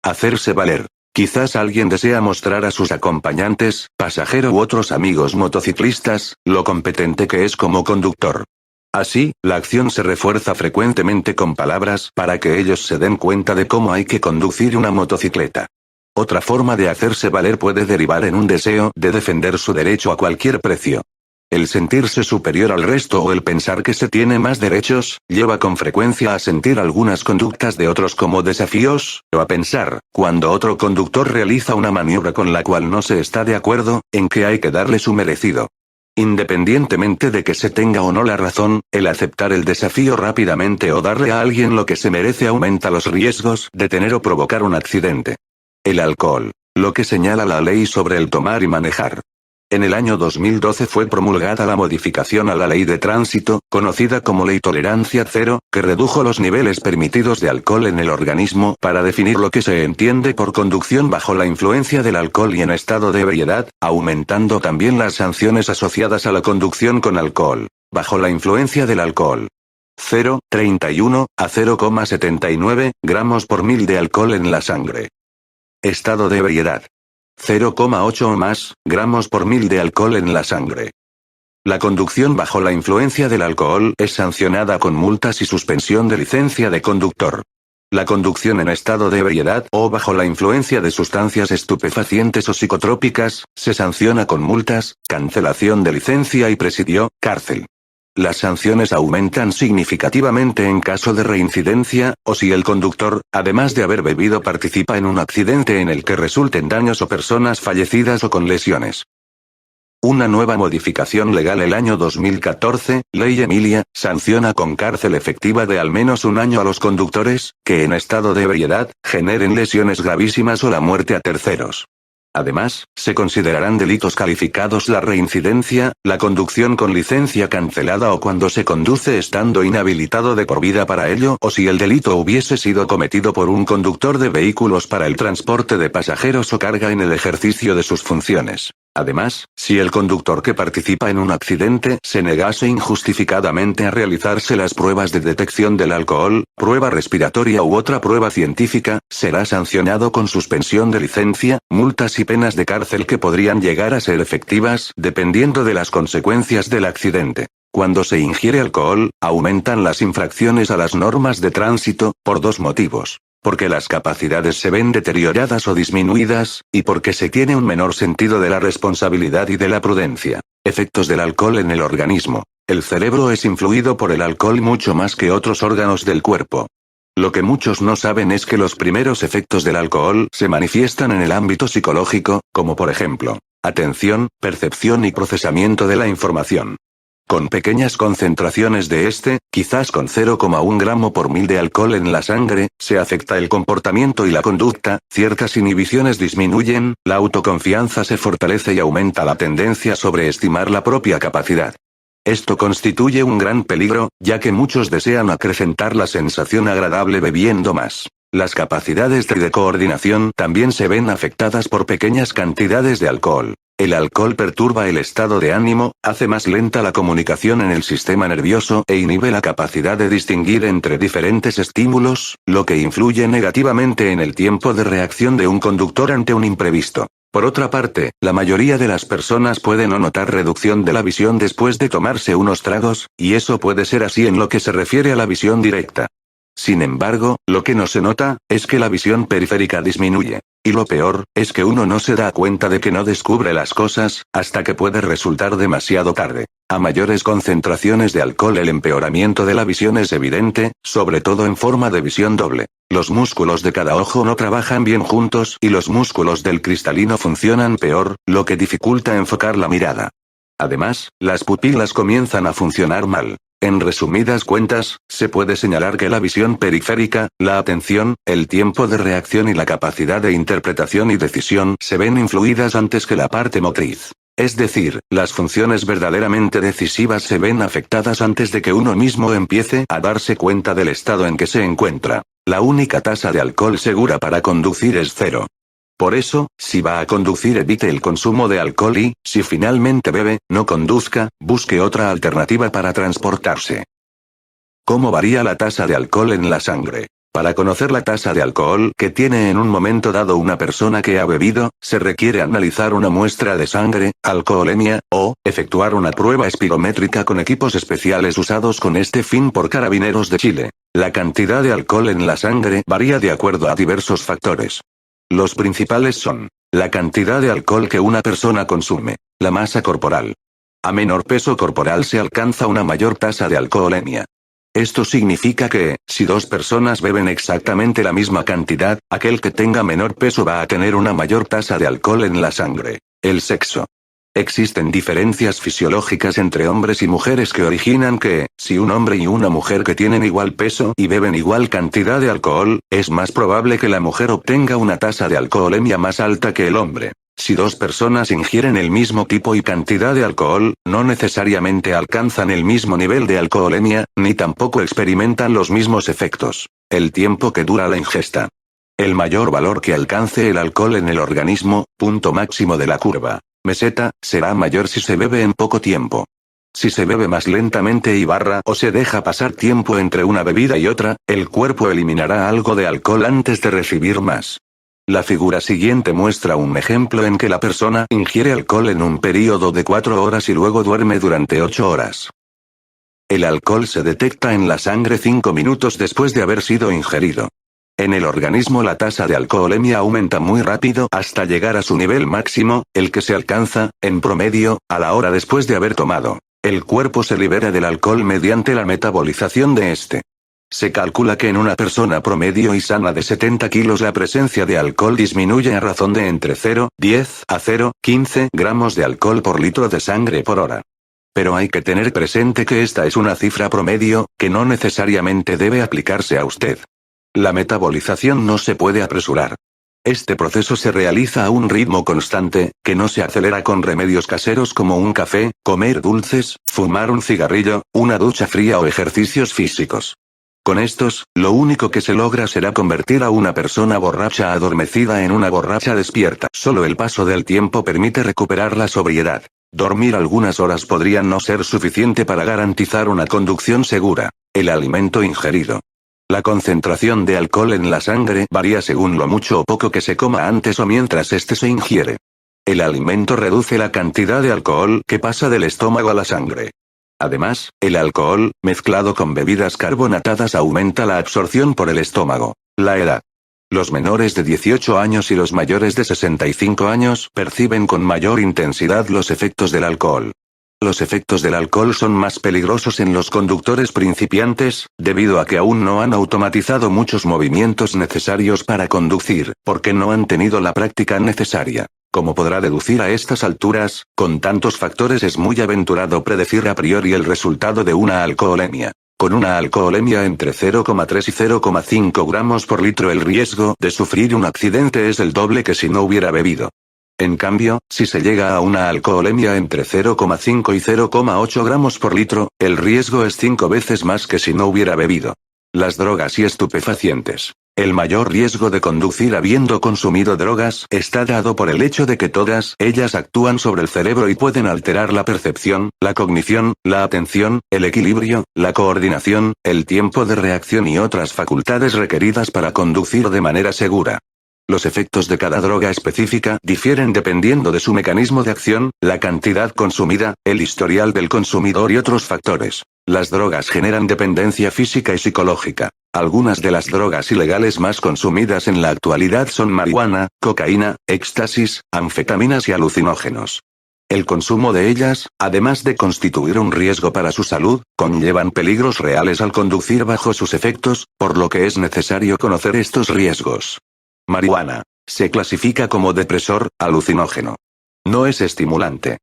Hacerse valer. Quizás alguien desea mostrar a sus acompañantes, pasajero u otros amigos motociclistas, lo competente que es como conductor. Así, la acción se refuerza frecuentemente con palabras para que ellos se den cuenta de cómo hay que conducir una motocicleta. Otra forma de hacerse valer puede derivar en un deseo de defender su derecho a cualquier precio. El sentirse superior al resto o el pensar que se tiene más derechos, lleva con frecuencia a sentir algunas conductas de otros como desafíos, o a pensar, cuando otro conductor realiza una maniobra con la cual no se está de acuerdo, en que hay que darle su merecido. Independientemente de que se tenga o no la razón, el aceptar el desafío rápidamente o darle a alguien lo que se merece aumenta los riesgos de tener o provocar un accidente. El alcohol. Lo que señala la ley sobre el tomar y manejar. En el año 2012 fue promulgada la modificación a la Ley de Tránsito, conocida como Ley Tolerancia Cero, que redujo los niveles permitidos de alcohol en el organismo para definir lo que se entiende por conducción bajo la influencia del alcohol y en estado de ebriedad, aumentando también las sanciones asociadas a la conducción con alcohol, bajo la influencia del alcohol. 0,31 a 0,79 gramos por mil de alcohol en la sangre. Estado de ebriedad. 0,8 o más gramos por mil de alcohol en la sangre. La conducción bajo la influencia del alcohol es sancionada con multas y suspensión de licencia de conductor. La conducción en estado de ebriedad o bajo la influencia de sustancias estupefacientes o psicotrópicas, se sanciona con multas, cancelación de licencia y presidio, cárcel. Las sanciones aumentan significativamente en caso de reincidencia, o si el conductor, además de haber bebido, participa en un accidente en el que resulten daños o personas fallecidas o con lesiones. Una nueva modificación legal el año 2014, Ley Emilia, sanciona con cárcel efectiva de al menos un año a los conductores, que en estado de ebriedad, generen lesiones gravísimas o la muerte a terceros. Además, se considerarán delitos calificados la reincidencia, la conducción con licencia cancelada o cuando se conduce estando inhabilitado de por vida para ello o si el delito hubiese sido cometido por un conductor de vehículos para el transporte de pasajeros o carga en el ejercicio de sus funciones. Además, si el conductor que participa en un accidente se negase injustificadamente a realizarse las pruebas de detección del alcohol, prueba respiratoria u otra prueba científica, será sancionado con suspensión de licencia, multas y penas de cárcel que podrían llegar a ser efectivas dependiendo de las consecuencias del accidente. Cuando se ingiere alcohol, aumentan las infracciones a las normas de tránsito, por dos motivos. Porque las capacidades se ven deterioradas o disminuidas, y porque se tiene un menor sentido de la responsabilidad y de la prudencia. Efectos del alcohol en el organismo. El cerebro es influido por el alcohol mucho más que otros órganos del cuerpo. Lo que muchos no saben es que los primeros efectos del alcohol se manifiestan en el ámbito psicológico, como por ejemplo, atención, percepción y procesamiento de la información. Con pequeñas concentraciones de quizás con 0,1 gramo por mil de alcohol en la sangre, se afecta el comportamiento y la conducta, ciertas inhibiciones disminuyen, la autoconfianza se fortalece y aumenta la tendencia a sobreestimar la propia capacidad. Esto constituye un gran peligro, ya que muchos desean acrecentar la sensación agradable bebiendo más. Las capacidades de coordinación también se ven afectadas por pequeñas cantidades de alcohol. El alcohol perturba el estado de ánimo, hace más lenta la comunicación en el sistema nervioso e inhibe la capacidad de distinguir entre diferentes estímulos, lo que influye negativamente en el tiempo de reacción de un conductor ante un imprevisto. Por otra parte, la mayoría de las personas pueden no notar reducción de la visión después de tomarse unos tragos, y eso puede ser así en lo que se refiere a la visión directa. Sin embargo, lo que no se nota, es que la visión periférica disminuye. Y lo peor, es que uno no se da cuenta de que no descubre las cosas, hasta que puede resultar demasiado tarde. A mayores concentraciones de alcohol el empeoramiento de la visión es evidente, sobre todo en forma de visión doble. Los músculos de cada ojo no trabajan bien juntos y los músculos del cristalino funcionan peor, lo que dificulta enfocar la mirada. Además, las pupilas comienzan a funcionar mal. En resumidas cuentas, se puede señalar que la visión periférica, la atención, el tiempo de reacción y la capacidad de interpretación y decisión se ven influidas antes que la parte motriz. Es decir, las funciones verdaderamente decisivas se ven afectadas antes de que uno mismo empiece a darse cuenta del estado en que se encuentra. La única tasa de alcohol segura para conducir es 0. Por eso, si va a conducir evite el consumo de alcohol y, si finalmente bebe, no conduzca, busque otra alternativa para transportarse. ¿Cómo varía la tasa de alcohol en la sangre? Para conocer la tasa de alcohol que tiene en un momento dado una persona que ha bebido, se requiere analizar una muestra de sangre, alcoholemia, o efectuar una prueba espirométrica con equipos especiales usados con este fin por Carabineros de Chile. La cantidad de alcohol en la sangre varía de acuerdo a diversos factores. Los principales son la cantidad de alcohol que una persona consume, la masa corporal, A menor peso corporal se alcanza una mayor tasa de alcoholemia. Esto significa que, si dos personas beben exactamente la misma cantidad, aquel que tenga menor peso va a tener una mayor tasa de alcohol en la sangre. El sexo. Existen diferencias fisiológicas entre hombres y mujeres que originan que, si un hombre y una mujer que tienen igual peso y beben igual cantidad de alcohol, es más probable que la mujer obtenga una tasa de alcoholemia más alta que el hombre. Si dos personas ingieren el mismo tipo y cantidad de alcohol, no necesariamente alcanzan el mismo nivel de alcoholemia, ni tampoco experimentan los mismos efectos. El tiempo que dura la ingesta. El mayor valor que alcance el alcohol en el organismo, punto máximo de la curva meseta, será mayor si se bebe en poco tiempo. Si se bebe más lentamente o se deja pasar tiempo entre una bebida y otra, el cuerpo eliminará algo de alcohol antes de recibir más. La figura siguiente muestra un ejemplo en que la persona ingiere alcohol en un período de 4 horas y luego duerme durante 8 horas. El alcohol se detecta en la sangre 5 minutos después de haber sido ingerido. En el organismo la tasa de alcoholemia aumenta muy rápido hasta llegar a su nivel máximo, el que se alcanza, en promedio, a la hora después de haber tomado. El cuerpo se libera del alcohol mediante la metabolización de este. Se calcula que en una persona promedio y sana de 70 kilos la presencia de alcohol disminuye a razón de entre 0,10 a 0,15 gramos de alcohol por litro de sangre por hora. Pero hay que tener presente que esta es una cifra promedio, que no necesariamente debe aplicarse a usted. La metabolización no se puede apresurar. Este proceso se realiza a un ritmo constante, que no se acelera con remedios caseros como un café, comer dulces, fumar un cigarrillo, una ducha fría o ejercicios físicos. Con estos, lo único que se logra será convertir a una persona borracha adormecida en una borracha despierta. Solo el paso del tiempo permite recuperar la sobriedad. Dormir algunas horas podría no ser suficiente para garantizar una conducción segura. El alimento ingerido. La concentración de alcohol en la sangre varía según lo mucho o poco que se coma antes o mientras este se ingiere. El alimento reduce la cantidad de alcohol que pasa del estómago a la sangre. Además, el alcohol, mezclado con bebidas carbonatadas, aumenta la absorción por el estómago. La edad. Los menores de 18 años y los mayores de 65 años perciben con mayor intensidad los efectos del alcohol. Los efectos del alcohol son más peligrosos en los conductores principiantes, debido a que aún no han automatizado muchos movimientos necesarios para conducir, porque no han tenido la práctica necesaria. Como podrá deducir a estas alturas, con tantos factores es muy aventurado predecir a priori el resultado de una alcoholemia. Con una alcoholemia entre 0,3 y 0,5 gramos por litro el riesgo de sufrir un accidente es el doble que si no hubiera bebido. En cambio, si se llega a una alcoholemia entre 0,5 y 0,8 gramos por litro, el riesgo es 5 veces más que si no hubiera bebido. Las drogas y estupefacientes. El mayor riesgo de conducir habiendo consumido drogas está dado por el hecho de que todas ellas actúan sobre el cerebro y pueden alterar la percepción, la cognición, la atención, el equilibrio, la coordinación, el tiempo de reacción y otras facultades requeridas para conducir de manera segura. Los efectos de cada droga específica difieren dependiendo de su mecanismo de acción, la cantidad consumida, el historial del consumidor y otros factores. Las drogas generan dependencia física y psicológica. Algunas de las drogas ilegales más consumidas en la actualidad son marihuana, cocaína, éxtasis, anfetaminas y alucinógenos. El consumo de ellas, además de constituir un riesgo para su salud, conllevan peligros reales al conducir bajo sus efectos, por lo que es necesario conocer estos riesgos. Marihuana. Se clasifica como depresor, alucinógeno. No es estimulante.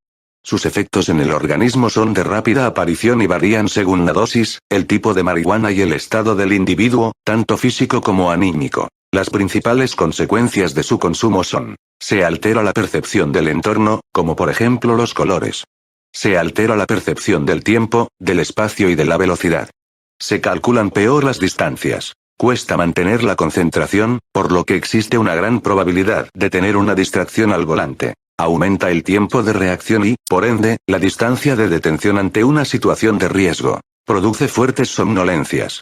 Sus efectos en el organismo son de rápida aparición y varían según la dosis, el tipo de marihuana y el estado del individuo, tanto físico como anímico. Las principales consecuencias de su consumo son: se altera la percepción del entorno, como por ejemplo los colores. Se altera la percepción del tiempo, del espacio y de la velocidad. Se calculan peor las distancias. Cuesta mantener la concentración, por lo que existe una gran probabilidad de tener una distracción al volante. Aumenta el tiempo de reacción y, por ende, la distancia de detención ante una situación de riesgo. Produce fuertes somnolencias.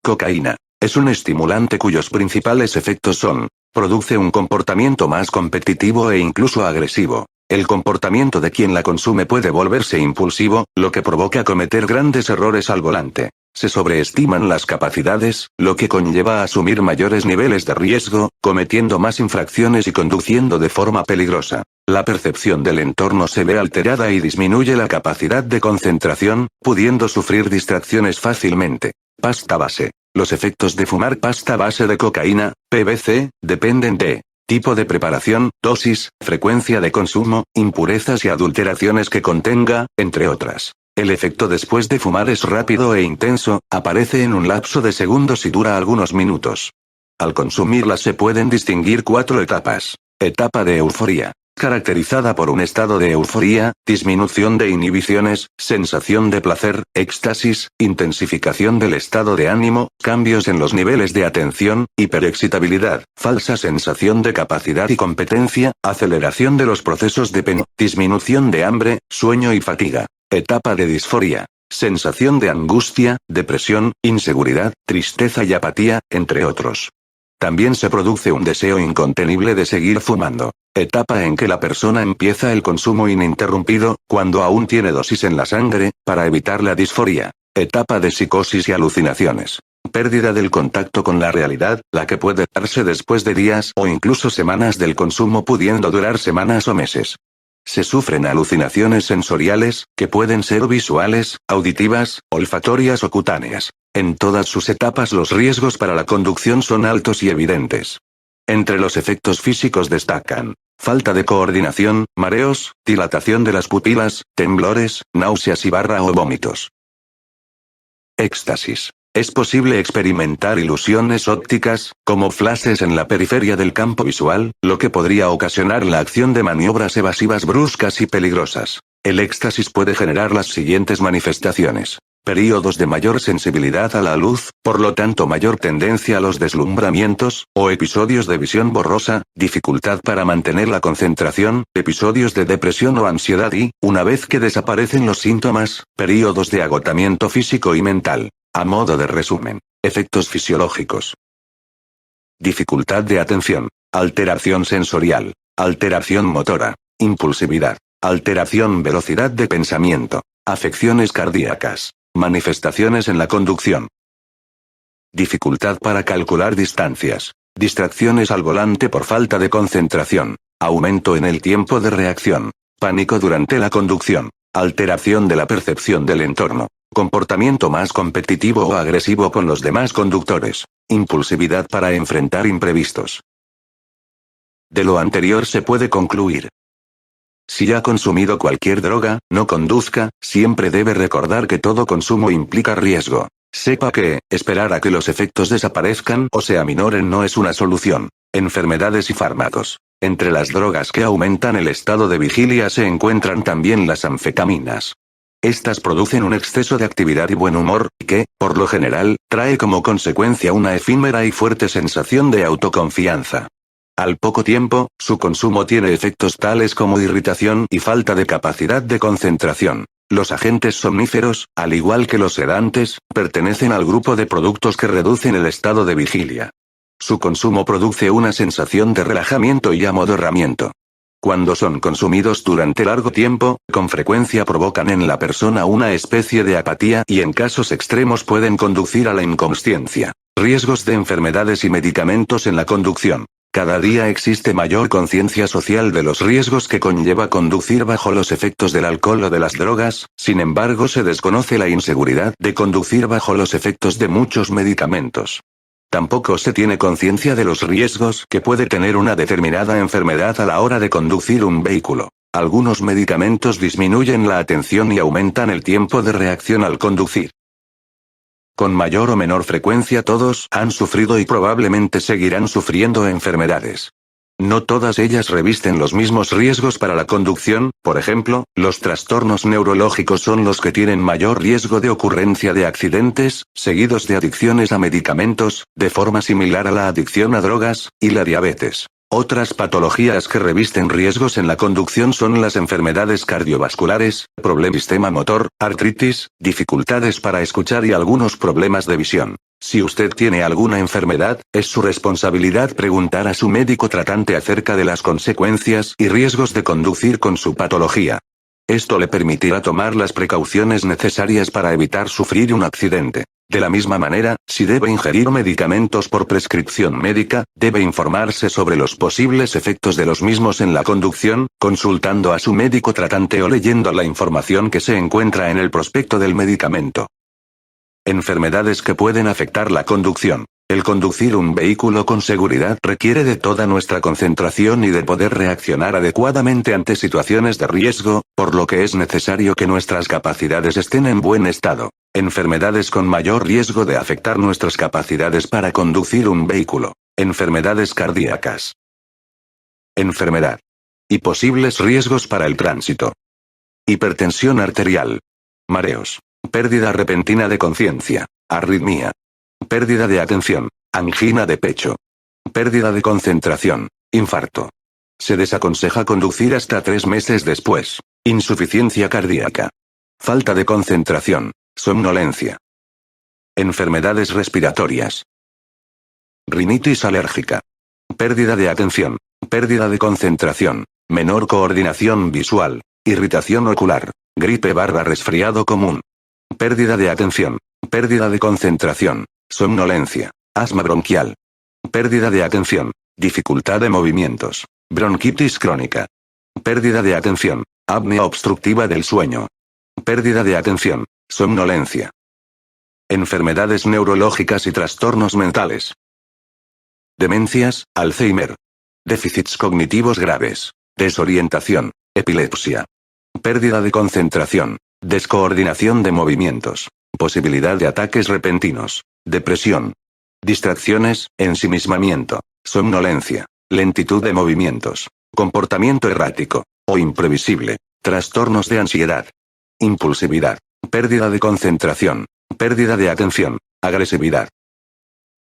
Cocaína. Es un estimulante cuyos principales efectos son: produce un comportamiento más competitivo e incluso agresivo. El comportamiento de quien la consume puede volverse impulsivo, lo que provoca cometer grandes errores al volante. Se sobreestiman las capacidades, lo que conlleva a asumir mayores niveles de riesgo, cometiendo más infracciones y conduciendo de forma peligrosa. La percepción del entorno se ve alterada y disminuye la capacidad de concentración, pudiendo sufrir distracciones fácilmente. Pasta base. Los efectos de fumar pasta base de cocaína, PBC, dependen de tipo de preparación, dosis, frecuencia de consumo, impurezas y adulteraciones que contenga, entre otras. El efecto después de fumar es rápido e intenso, aparece en un lapso de segundos y dura algunos minutos. Al consumirla se pueden distinguir 4 etapas. Etapa de euforia. Caracterizada por un estado de euforia, disminución de inhibiciones, sensación de placer, éxtasis, intensificación del estado de ánimo, cambios en los niveles de atención, hiperexcitabilidad, falsa sensación de capacidad y competencia, aceleración de los procesos de disminución de hambre, sueño y fatiga. Etapa de disforia. Sensación de angustia, depresión, inseguridad, tristeza y apatía, entre otros. También se produce un deseo incontenible de seguir fumando. Etapa en que la persona empieza el consumo ininterrumpido, cuando aún tiene dosis en la sangre, para evitar la disforia. Etapa de psicosis y alucinaciones. Pérdida del contacto con la realidad, la que puede darse después de días o incluso semanas del consumo, pudiendo durar semanas o meses. Se sufren alucinaciones sensoriales, que pueden ser visuales, auditivas, olfatorias o cutáneas. En todas sus etapas los riesgos para la conducción son altos y evidentes. Entre los efectos físicos destacan falta de coordinación, mareos, dilatación de las pupilas, temblores, náuseas y o vómitos. Éxtasis. Es posible experimentar ilusiones ópticas, como flashes en la periferia del campo visual, lo que podría ocasionar la acción de maniobras evasivas bruscas y peligrosas. El éxtasis puede generar las siguientes manifestaciones. Períodos de mayor sensibilidad a la luz, por lo tanto mayor tendencia a los deslumbramientos, o episodios de visión borrosa, dificultad para mantener la concentración, episodios de depresión o ansiedad y, una vez que desaparecen los síntomas, períodos de agotamiento físico y mental. A modo de resumen, efectos fisiológicos. Dificultad de atención, alteración sensorial, alteración motora, impulsividad, alteración velocidad de pensamiento, afecciones cardíacas. Manifestaciones en la conducción. Dificultad para calcular distancias. Distracciones al volante por falta de concentración. Aumento en el tiempo de reacción. Pánico durante la conducción. Alteración de la percepción del entorno. Comportamiento más competitivo o agresivo con los demás conductores. Impulsividad para enfrentar imprevistos. De lo anterior se puede concluir. Si ha consumido cualquier droga, no conduzca, siempre debe recordar que todo consumo implica riesgo. Sepa que, esperar a que los efectos desaparezcan o se aminoren no es una solución. Enfermedades y fármacos. Entre las drogas que aumentan el estado de vigilia se encuentran también las anfetaminas. Estas producen un exceso de actividad y buen humor, que, por lo general, trae como consecuencia una efímera y fuerte sensación de autoconfianza. Al poco tiempo, su consumo tiene efectos tales como irritación y falta de capacidad de concentración. Los agentes somníferos, al igual que los sedantes, pertenecen al grupo de productos que reducen el estado de vigilia. Su consumo produce una sensación de relajamiento y amodorramiento. Cuando son consumidos durante largo tiempo, con frecuencia provocan en la persona una especie de apatía y en casos extremos pueden conducir a la inconsciencia. Riesgos de enfermedades y medicamentos en la conducción. Cada día existe mayor conciencia social de los riesgos que conlleva conducir bajo los efectos del alcohol o de las drogas, sin embargo se desconoce la inseguridad de conducir bajo los efectos de muchos medicamentos. Tampoco se tiene conciencia de los riesgos que puede tener una determinada enfermedad a la hora de conducir un vehículo. Algunos medicamentos disminuyen la atención y aumentan el tiempo de reacción al conducir. Con mayor o menor frecuencia todos han sufrido y probablemente seguirán sufriendo enfermedades. No todas ellas revisten los mismos riesgos para la conducción, por ejemplo, los trastornos neurológicos son los que tienen mayor riesgo de ocurrencia de accidentes, seguidos de adicciones a medicamentos, de forma similar a la adicción a drogas, y la diabetes. Otras patologías que revisten riesgos en la conducción son las enfermedades cardiovasculares, problemas del sistema motor, artritis, dificultades para escuchar y algunos problemas de visión. Si usted tiene alguna enfermedad, es su responsabilidad preguntar a su médico tratante acerca de las consecuencias y riesgos de conducir con su patología. Esto le permitirá tomar las precauciones necesarias para evitar sufrir un accidente. De la misma manera, si debe ingerir medicamentos por prescripción médica, debe informarse sobre los posibles efectos de los mismos en la conducción, consultando a su médico tratante o leyendo la información que se encuentra en el prospecto del medicamento. Enfermedades que pueden afectar la conducción. El conducir un vehículo con seguridad requiere de toda nuestra concentración y de poder reaccionar adecuadamente ante situaciones de riesgo, por lo que es necesario que nuestras capacidades estén en buen estado. Enfermedades con mayor riesgo de afectar nuestras capacidades para conducir un vehículo. Enfermedades cardíacas. Enfermedad. Y posibles riesgos para el tránsito. Hipertensión arterial. Mareos. Pérdida repentina de conciencia. Arritmia. Pérdida de atención. Angina de pecho. Pérdida de concentración. Infarto. Se desaconseja conducir hasta 3 meses después. Insuficiencia cardíaca. Falta de concentración. Somnolencia. Enfermedades respiratorias. Rinitis alérgica. Pérdida de atención. Pérdida de concentración. Menor coordinación visual. Irritación ocular. Gripe/resfriado común. Pérdida de atención. Pérdida de concentración. Somnolencia. Asma bronquial. Pérdida de atención. Dificultad de movimientos. Bronquitis crónica. Pérdida de atención. Apnea obstructiva del sueño. Pérdida de atención. Somnolencia. Enfermedades neurológicas y trastornos mentales. Demencias, Alzheimer. Déficits cognitivos graves. Desorientación. Epilepsia. Pérdida de concentración. Descoordinación de movimientos. Posibilidad de ataques repentinos. Depresión. Distracciones, ensimismamiento. Somnolencia. Lentitud de movimientos. Comportamiento errático. O imprevisible. Trastornos de ansiedad. Impulsividad. Pérdida de concentración. Pérdida de atención. Agresividad.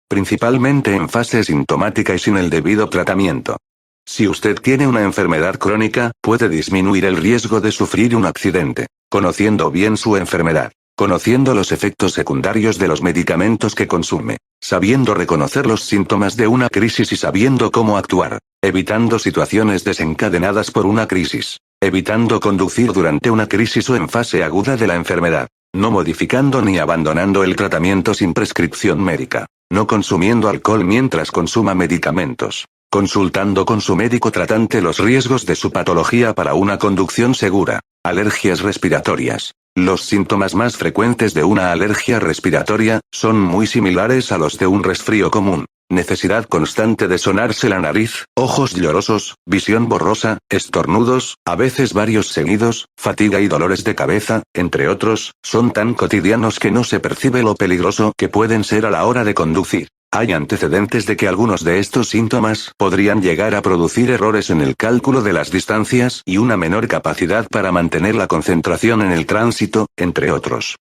Principalmente en fase sintomática y sin el debido tratamiento. Si usted tiene una enfermedad crónica, puede disminuir el riesgo de sufrir un accidente, conociendo bien su enfermedad, conociendo los efectos secundarios de los medicamentos que consume, sabiendo reconocer los síntomas de una crisis y sabiendo cómo actuar, evitando situaciones desencadenadas por una crisis, evitando conducir durante una crisis o en fase aguda de la enfermedad, no modificando ni abandonando el tratamiento sin prescripción médica, no consumiendo alcohol mientras consuma medicamentos, consultando con su médico tratante los riesgos de su patología para una conducción segura. Alergias respiratorias. Los síntomas más frecuentes de una alergia respiratoria son muy similares a los de un resfrío común. Necesidad constante de sonarse la nariz, ojos llorosos, visión borrosa, estornudos, a veces varios seguidos, fatiga y dolores de cabeza, entre otros, son tan cotidianos que no se percibe lo peligroso que pueden ser a la hora de conducir. Hay antecedentes de que algunos de estos síntomas podrían llegar a producir errores en el cálculo de las distancias y una menor capacidad para mantener la concentración en el tránsito, entre otros.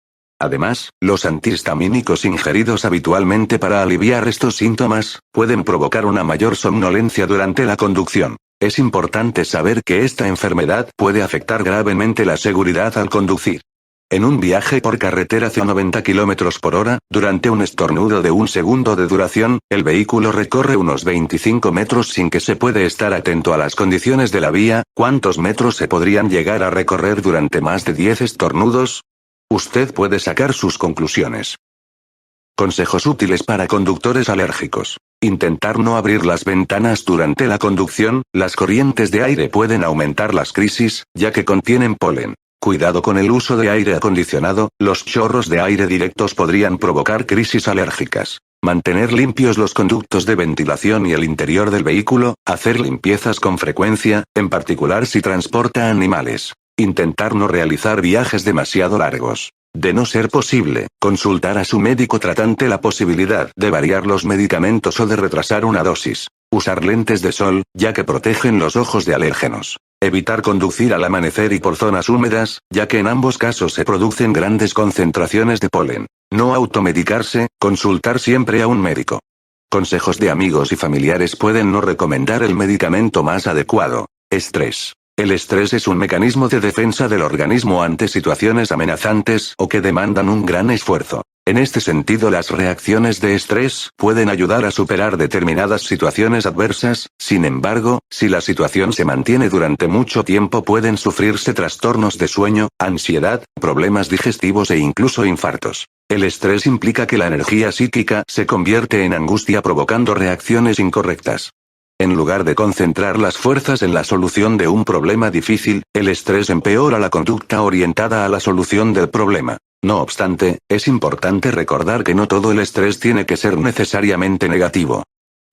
Además, los antihistamínicos ingeridos habitualmente para aliviar estos síntomas pueden provocar una mayor somnolencia durante la conducción. Es importante saber que esta enfermedad puede afectar gravemente la seguridad al conducir. En un viaje por carretera a 90 km por hora, durante un estornudo de 1 segundo de duración, el vehículo recorre unos 25 metros sin que se puede estar atento a las condiciones de la vía. ¿Cuántos metros se podrían llegar a recorrer durante más de 10 estornudos? Usted puede sacar sus conclusiones. Consejos útiles para conductores alérgicos. Intentar no abrir las ventanas durante la conducción. Las corrientes de aire pueden aumentar las crisis, ya que contienen polen. Cuidado con el uso de aire acondicionado, los chorros de aire directos podrían provocar crisis alérgicas. Mantener limpios los conductos de ventilación y el interior del vehículo, hacer limpiezas con frecuencia, en particular si transporta animales. Intentar no realizar viajes demasiado largos. De no ser posible, consultar a su médico tratante la posibilidad de variar los medicamentos o de retrasar una dosis. Usar lentes de sol, ya que protegen los ojos de alérgenos. Evitar conducir al amanecer y por zonas húmedas, ya que en ambos casos se producen grandes concentraciones de polen. No automedicarse, consultar siempre a un médico. Consejos de amigos y familiares pueden no recomendar el medicamento más adecuado. Estrés. El estrés es un mecanismo de defensa del organismo ante situaciones amenazantes o que demandan un gran esfuerzo. En este sentido, las reacciones de estrés pueden ayudar a superar determinadas situaciones adversas. Sin embargo, si la situación se mantiene durante mucho tiempo, pueden sufrirse trastornos de sueño, ansiedad, problemas digestivos e incluso infartos. El estrés implica que la energía psíquica se convierte en angustia, provocando reacciones incorrectas. En lugar de concentrar las fuerzas en la solución de un problema difícil, el estrés empeora la conducta orientada a la solución del problema. No obstante, es importante recordar que no todo el estrés tiene que ser necesariamente negativo.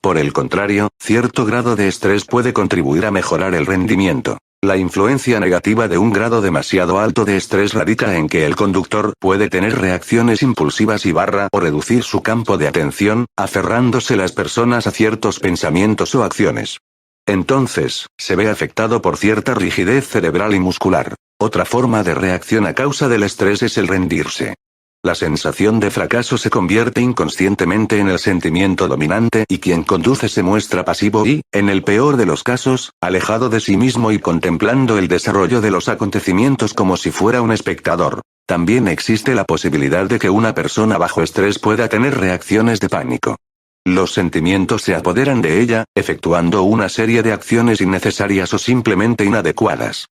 Por el contrario, cierto grado de estrés puede contribuir a mejorar el rendimiento. La influencia negativa de un grado demasiado alto de estrés radica en que el conductor puede tener reacciones impulsivas o reducir su campo de atención, aferrándose las personas a ciertos pensamientos o acciones. Entonces, se ve afectado por cierta rigidez cerebral y muscular. Otra forma de reacción a causa del estrés es el rendirse. La sensación de fracaso se convierte inconscientemente en el sentimiento dominante y quien conduce se muestra pasivo y, en el peor de los casos, alejado de sí mismo y contemplando el desarrollo de los acontecimientos como si fuera un espectador. También existe la posibilidad de que una persona bajo estrés pueda tener reacciones de pánico. Los sentimientos se apoderan de ella, efectuando una serie de acciones innecesarias o simplemente inadecuadas.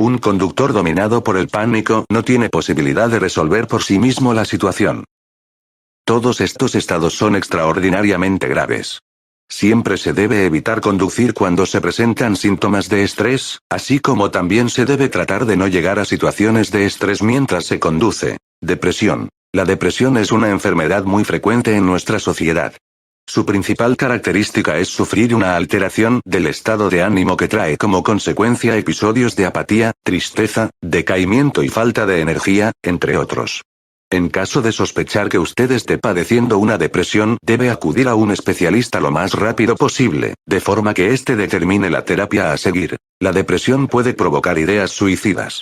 Un conductor dominado por el pánico no tiene posibilidad de resolver por sí mismo la situación. Todos estos estados son extraordinariamente graves. Siempre se debe evitar conducir cuando se presentan síntomas de estrés, así como también se debe tratar de no llegar a situaciones de estrés mientras se conduce. Depresión. La depresión es una enfermedad muy frecuente en nuestra sociedad. Su principal característica es sufrir una alteración del estado de ánimo que trae como consecuencia episodios de apatía, tristeza, decaimiento y falta de energía, entre otros. En caso de sospechar que usted esté padeciendo una depresión, debe acudir a un especialista lo más rápido posible, de forma que éste determine la terapia a seguir. La depresión puede provocar ideas suicidas.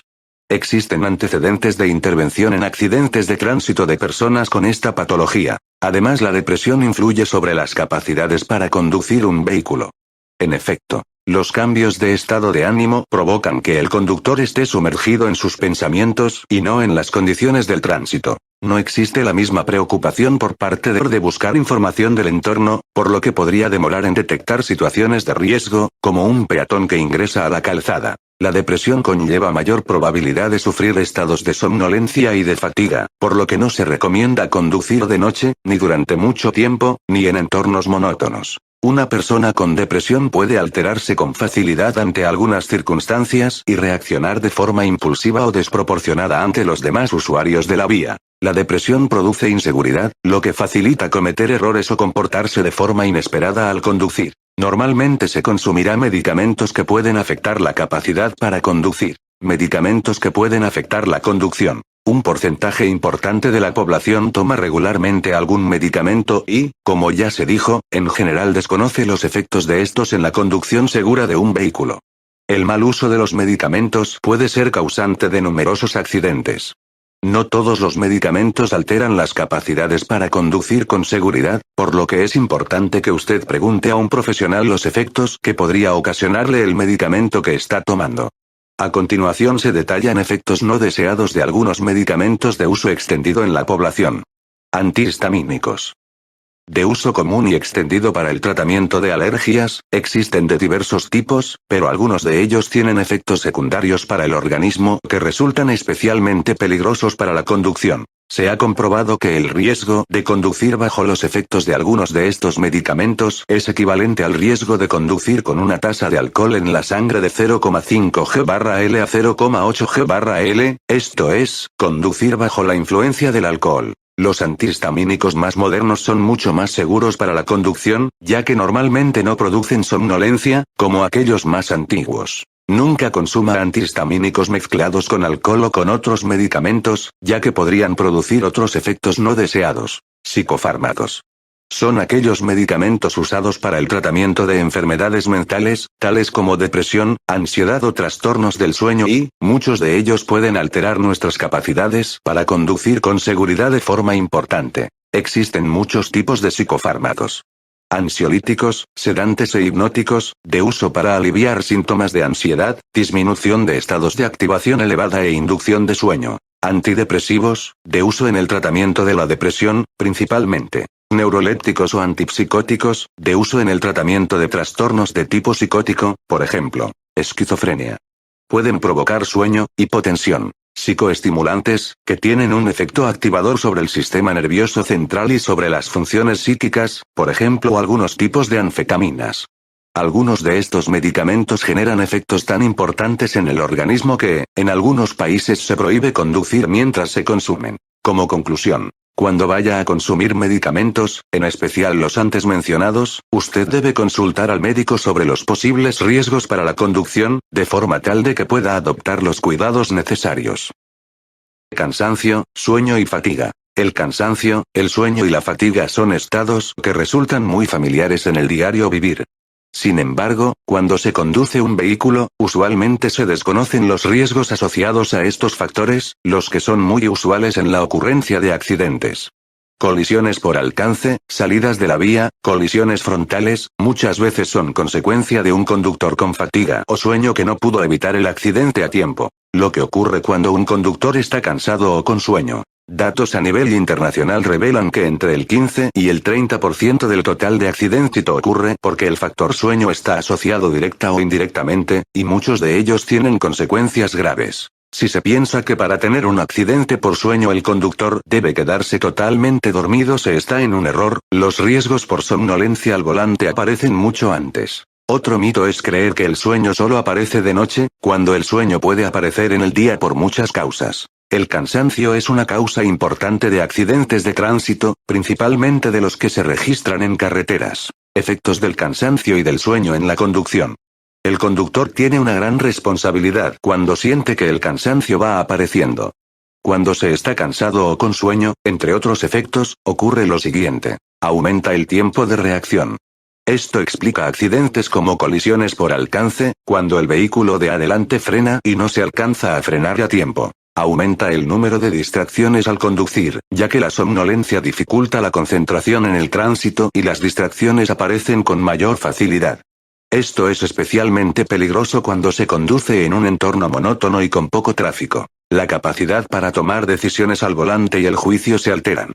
Existen antecedentes de intervención en accidentes de tránsito de personas con esta patología. Además, la depresión influye sobre las capacidades para conducir un vehículo. En efecto, los cambios de estado de ánimo provocan que el conductor esté sumergido en sus pensamientos y no en las condiciones del tránsito. No existe la misma preocupación por parte de buscar información del entorno, por lo que podría demorar en detectar situaciones de riesgo, como un peatón que ingresa a la calzada. La depresión conlleva mayor probabilidad de sufrir estados de somnolencia y de fatiga, por lo que no se recomienda conducir de noche, ni durante mucho tiempo, ni en entornos monótonos. Una persona con depresión puede alterarse con facilidad ante algunas circunstancias y reaccionar de forma impulsiva o desproporcionada ante los demás usuarios de la vía. La depresión produce inseguridad, lo que facilita cometer errores o comportarse de forma inesperada al conducir. Normalmente se consumirá medicamentos que pueden afectar la capacidad para conducir. Medicamentos que pueden afectar la conducción. Un porcentaje importante de la población toma regularmente algún medicamento y, como ya se dijo, en general desconoce los efectos de estos en la conducción segura de un vehículo. El mal uso de los medicamentos puede ser causante de numerosos accidentes. No todos los medicamentos alteran las capacidades para conducir con seguridad, por lo que es importante que usted pregunte a un profesional los efectos que podría ocasionarle el medicamento que está tomando. A continuación se detallan efectos no deseados de algunos medicamentos de uso extendido en la población. Antihistamínicos. De uso común y extendido para el tratamiento de alergias, existen de diversos tipos, pero algunos de ellos tienen efectos secundarios para el organismo que resultan especialmente peligrosos para la conducción. Se ha comprobado que el riesgo de conducir bajo los efectos de algunos de estos medicamentos es equivalente al riesgo de conducir con una tasa de alcohol en la sangre de 0,5 g/L a 0,8 g/L, esto es, conducir bajo la influencia del alcohol. Los antihistamínicos más modernos son mucho más seguros para la conducción, ya que normalmente no producen somnolencia, como aquellos más antiguos. Nunca consuma antihistamínicos mezclados con alcohol o con otros medicamentos, ya que podrían producir otros efectos no deseados. Psicofármacos. Son aquellos medicamentos usados para el tratamiento de enfermedades mentales, tales como depresión, ansiedad o trastornos del sueño y, muchos de ellos pueden alterar nuestras capacidades para conducir con seguridad de forma importante. Existen muchos tipos de psicofármacos. Ansiolíticos, sedantes e hipnóticos, de uso para aliviar síntomas de ansiedad, disminución de estados de activación elevada e inducción de sueño. Antidepresivos, de uso en el tratamiento de la depresión, principalmente. Neurolépticos o antipsicóticos, de uso en el tratamiento de trastornos de tipo psicótico, por ejemplo, esquizofrenia. Pueden provocar sueño, hipotensión. Psicoestimulantes, que tienen un efecto activador sobre el sistema nervioso central y sobre las funciones psíquicas, por ejemplo algunos tipos de anfetaminas. Algunos de estos medicamentos generan efectos tan importantes en el organismo que, en algunos países se prohíbe conducir mientras se consumen. Como conclusión, cuando vaya a consumir medicamentos, en especial los antes mencionados, usted debe consultar al médico sobre los posibles riesgos para la conducción, de forma tal de que pueda adoptar los cuidados necesarios. Cansancio, sueño y fatiga. El cansancio, el sueño y la fatiga son estados que resultan muy familiares en el diario vivir. Sin embargo, cuando se conduce un vehículo, usualmente se desconocen los riesgos asociados a estos factores, los que son muy usuales en la ocurrencia de accidentes. Colisiones por alcance, salidas de la vía, colisiones frontales, muchas veces son consecuencia de un conductor con fatiga o sueño que no pudo evitar el accidente a tiempo. Lo que ocurre cuando un conductor está cansado o con sueño. Datos a nivel internacional revelan que entre el 15 y el 30% del total de accidentes ocurre porque el factor sueño está asociado directa o indirectamente, y muchos de ellos tienen consecuencias graves. Si se piensa que para tener un accidente por sueño el conductor debe quedarse totalmente dormido, se está en un error. Los riesgos por somnolencia al volante aparecen mucho antes. Otro mito es creer que el sueño solo aparece de noche, cuando el sueño puede aparecer en el día por muchas causas. El cansancio es una causa importante de accidentes de tránsito, principalmente de los que se registran en carreteras. Efectos del cansancio y del sueño en la conducción. El conductor tiene una gran responsabilidad cuando siente que el cansancio va apareciendo. Cuando se está cansado o con sueño, entre otros efectos, ocurre lo siguiente. Aumenta el tiempo de reacción. Esto explica accidentes como colisiones por alcance, cuando el vehículo de adelante frena y no se alcanza a frenar a tiempo. Aumenta el número de distracciones al conducir, ya que la somnolencia dificulta la concentración en el tránsito y las distracciones aparecen con mayor facilidad. Esto es especialmente peligroso cuando se conduce en un entorno monótono y con poco tráfico. La capacidad para tomar decisiones al volante y el juicio se alteran.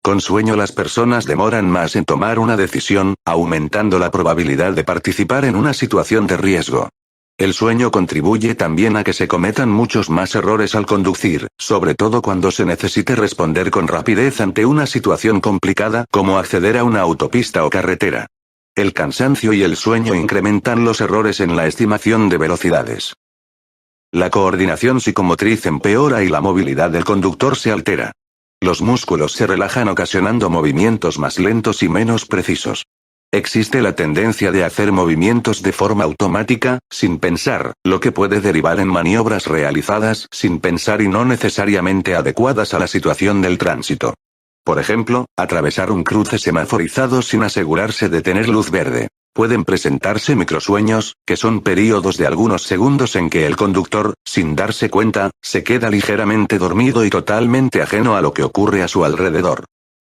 Con sueño las personas demoran más en tomar una decisión, aumentando la probabilidad de participar en una situación de riesgo. El sueño contribuye también a que se cometan muchos más errores al conducir, sobre todo cuando se necesite responder con rapidez ante una situación complicada, como acceder a una autopista o carretera. El cansancio y el sueño incrementan los errores en la estimación de velocidades. La coordinación psicomotriz empeora y la movilidad del conductor se altera. Los músculos se relajan ocasionando movimientos más lentos y menos precisos. Existe la tendencia de hacer movimientos de forma automática, sin pensar, lo que puede derivar en maniobras realizadas sin pensar y no necesariamente adecuadas a la situación del tránsito. Por ejemplo, atravesar un cruce semaforizado sin asegurarse de tener luz verde. Pueden presentarse microsueños, que son períodos de algunos segundos en que el conductor, sin darse cuenta, se queda ligeramente dormido y totalmente ajeno a lo que ocurre a su alrededor.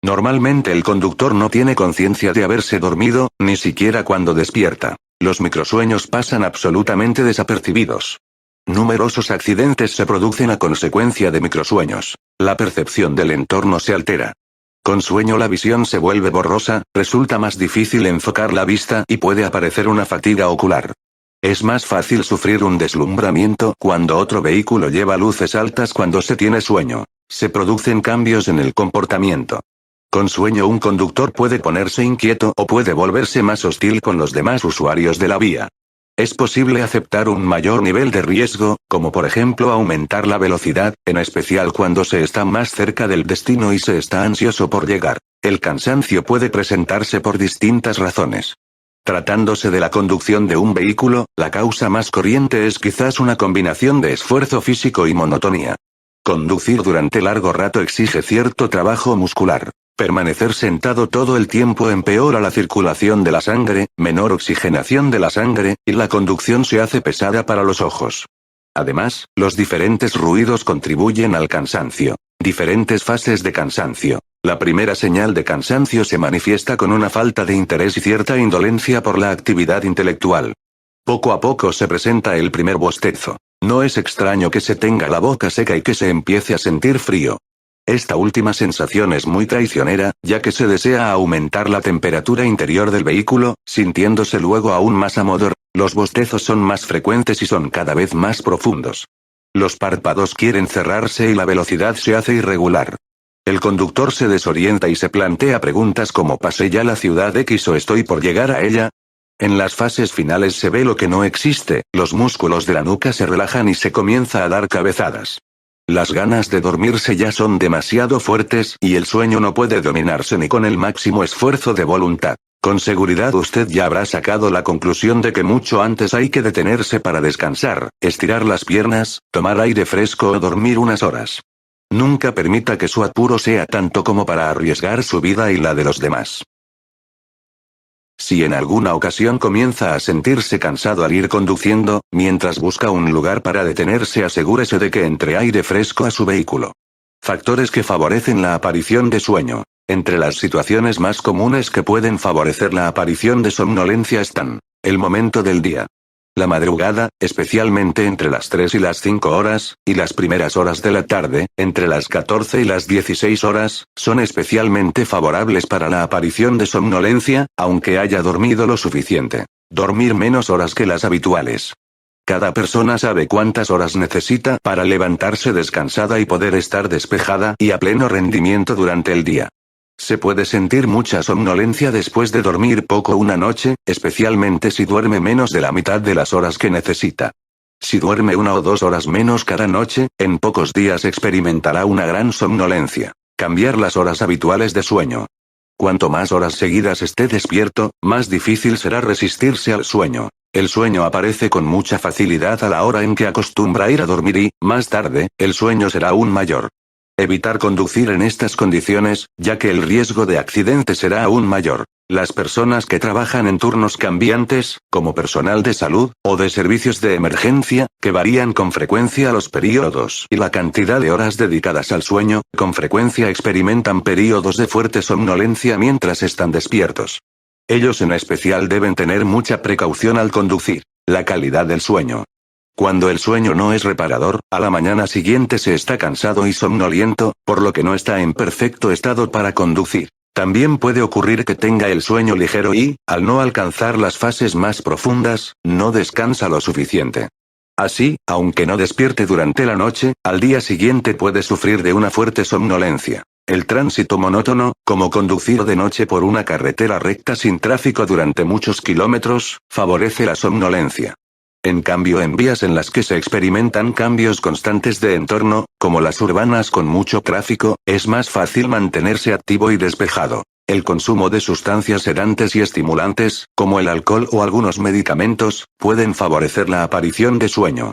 Normalmente el conductor no tiene conciencia de haberse dormido, ni siquiera cuando despierta. Los microsueños pasan absolutamente desapercibidos. Numerosos accidentes se producen a consecuencia de microsueños. La percepción del entorno se altera. Con sueño la visión se vuelve borrosa, resulta más difícil enfocar la vista y puede aparecer una fatiga ocular. Es más fácil sufrir un deslumbramiento cuando otro vehículo lleva luces altas cuando se tiene sueño. Se producen cambios en el comportamiento. Con sueño un conductor puede ponerse inquieto o puede volverse más hostil con los demás usuarios de la vía. Es posible aceptar un mayor nivel de riesgo, como por ejemplo aumentar la velocidad, en especial cuando se está más cerca del destino y se está ansioso por llegar. El cansancio puede presentarse por distintas razones. Tratándose de la conducción de un vehículo, la causa más corriente es quizás una combinación de esfuerzo físico y monotonía. Conducir durante largo rato exige cierto trabajo muscular. Permanecer sentado todo el tiempo empeora la circulación de la sangre, menor oxigenación de la sangre, y la conducción se hace pesada para los ojos. Además, los diferentes ruidos contribuyen al cansancio. Diferentes fases de cansancio. La primera señal de cansancio se manifiesta con una falta de interés y cierta indolencia por la actividad intelectual. Poco a poco se presenta el primer bostezo. No es extraño que se tenga la boca seca y que se empiece a sentir frío. Esta última sensación es muy traicionera, ya que se desea aumentar la temperatura interior del vehículo, sintiéndose luego aún más amodorrado. Los bostezos son más frecuentes y son cada vez más profundos. Los párpados quieren cerrarse y la velocidad se hace irregular. El conductor se desorienta y se plantea preguntas como ¿pasé ya la ciudad X o estoy por llegar a ella? En las fases finales se ve lo que no existe, los músculos de la nuca se relajan y se comienza a dar cabezadas. Las ganas de dormirse ya son demasiado fuertes y el sueño no puede dominarse ni con el máximo esfuerzo de voluntad. Con seguridad usted ya habrá sacado la conclusión de que mucho antes hay que detenerse para descansar, estirar las piernas, tomar aire fresco o dormir unas horas. Nunca permita que su apuro sea tanto como para arriesgar su vida y la de los demás. Si en alguna ocasión comienza a sentirse cansado al ir conduciendo, mientras busca un lugar para detenerse, asegúrese de que entre aire fresco a su vehículo. Factores que favorecen la aparición de sueño. Entre las situaciones más comunes que pueden favorecer la aparición de somnolencia están: el momento del día. La madrugada, especialmente entre las 3 y las 5 horas, y las primeras horas de la tarde, entre las 14 y las 16 horas, son especialmente favorables para la aparición de somnolencia, aunque haya dormido lo suficiente. Dormir menos horas que las habituales. Cada persona sabe cuántas horas necesita para levantarse descansada y poder estar despejada y a pleno rendimiento durante el día. Se puede sentir mucha somnolencia después de dormir poco una noche, especialmente si duerme menos de la mitad de las horas que necesita. Si duerme 1 o 2 horas menos cada noche, en pocos días experimentará una gran somnolencia. Cambiar las horas habituales de sueño. Cuanto más horas seguidas esté despierto, más difícil será resistirse al sueño. El sueño aparece con mucha facilidad a la hora en que acostumbra ir a dormir y, más tarde, el sueño será aún mayor. Evitar conducir en estas condiciones, ya que el riesgo de accidente será aún mayor. Las personas que trabajan en turnos cambiantes, como personal de salud, o de servicios de emergencia, que varían con frecuencia los periodos y la cantidad de horas dedicadas al sueño, con frecuencia experimentan periodos de fuerte somnolencia mientras están despiertos. Ellos en especial deben tener mucha precaución al conducir. La calidad del sueño. Cuando el sueño no es reparador, a la mañana siguiente se está cansado y somnoliento, por lo que no está en perfecto estado para conducir. También puede ocurrir que tenga el sueño ligero y, al no alcanzar las fases más profundas, no descansa lo suficiente. Así, aunque no despierte durante la noche, al día siguiente puede sufrir de una fuerte somnolencia. El tránsito monótono, como conducir de noche por una carretera recta sin tráfico durante muchos kilómetros, favorece la somnolencia. En cambio, en vías en las que se experimentan cambios constantes de entorno, como las urbanas con mucho tráfico, es más fácil mantenerse activo y despejado. El consumo de sustancias sedantes y estimulantes, como el alcohol o algunos medicamentos, pueden favorecer la aparición de sueño.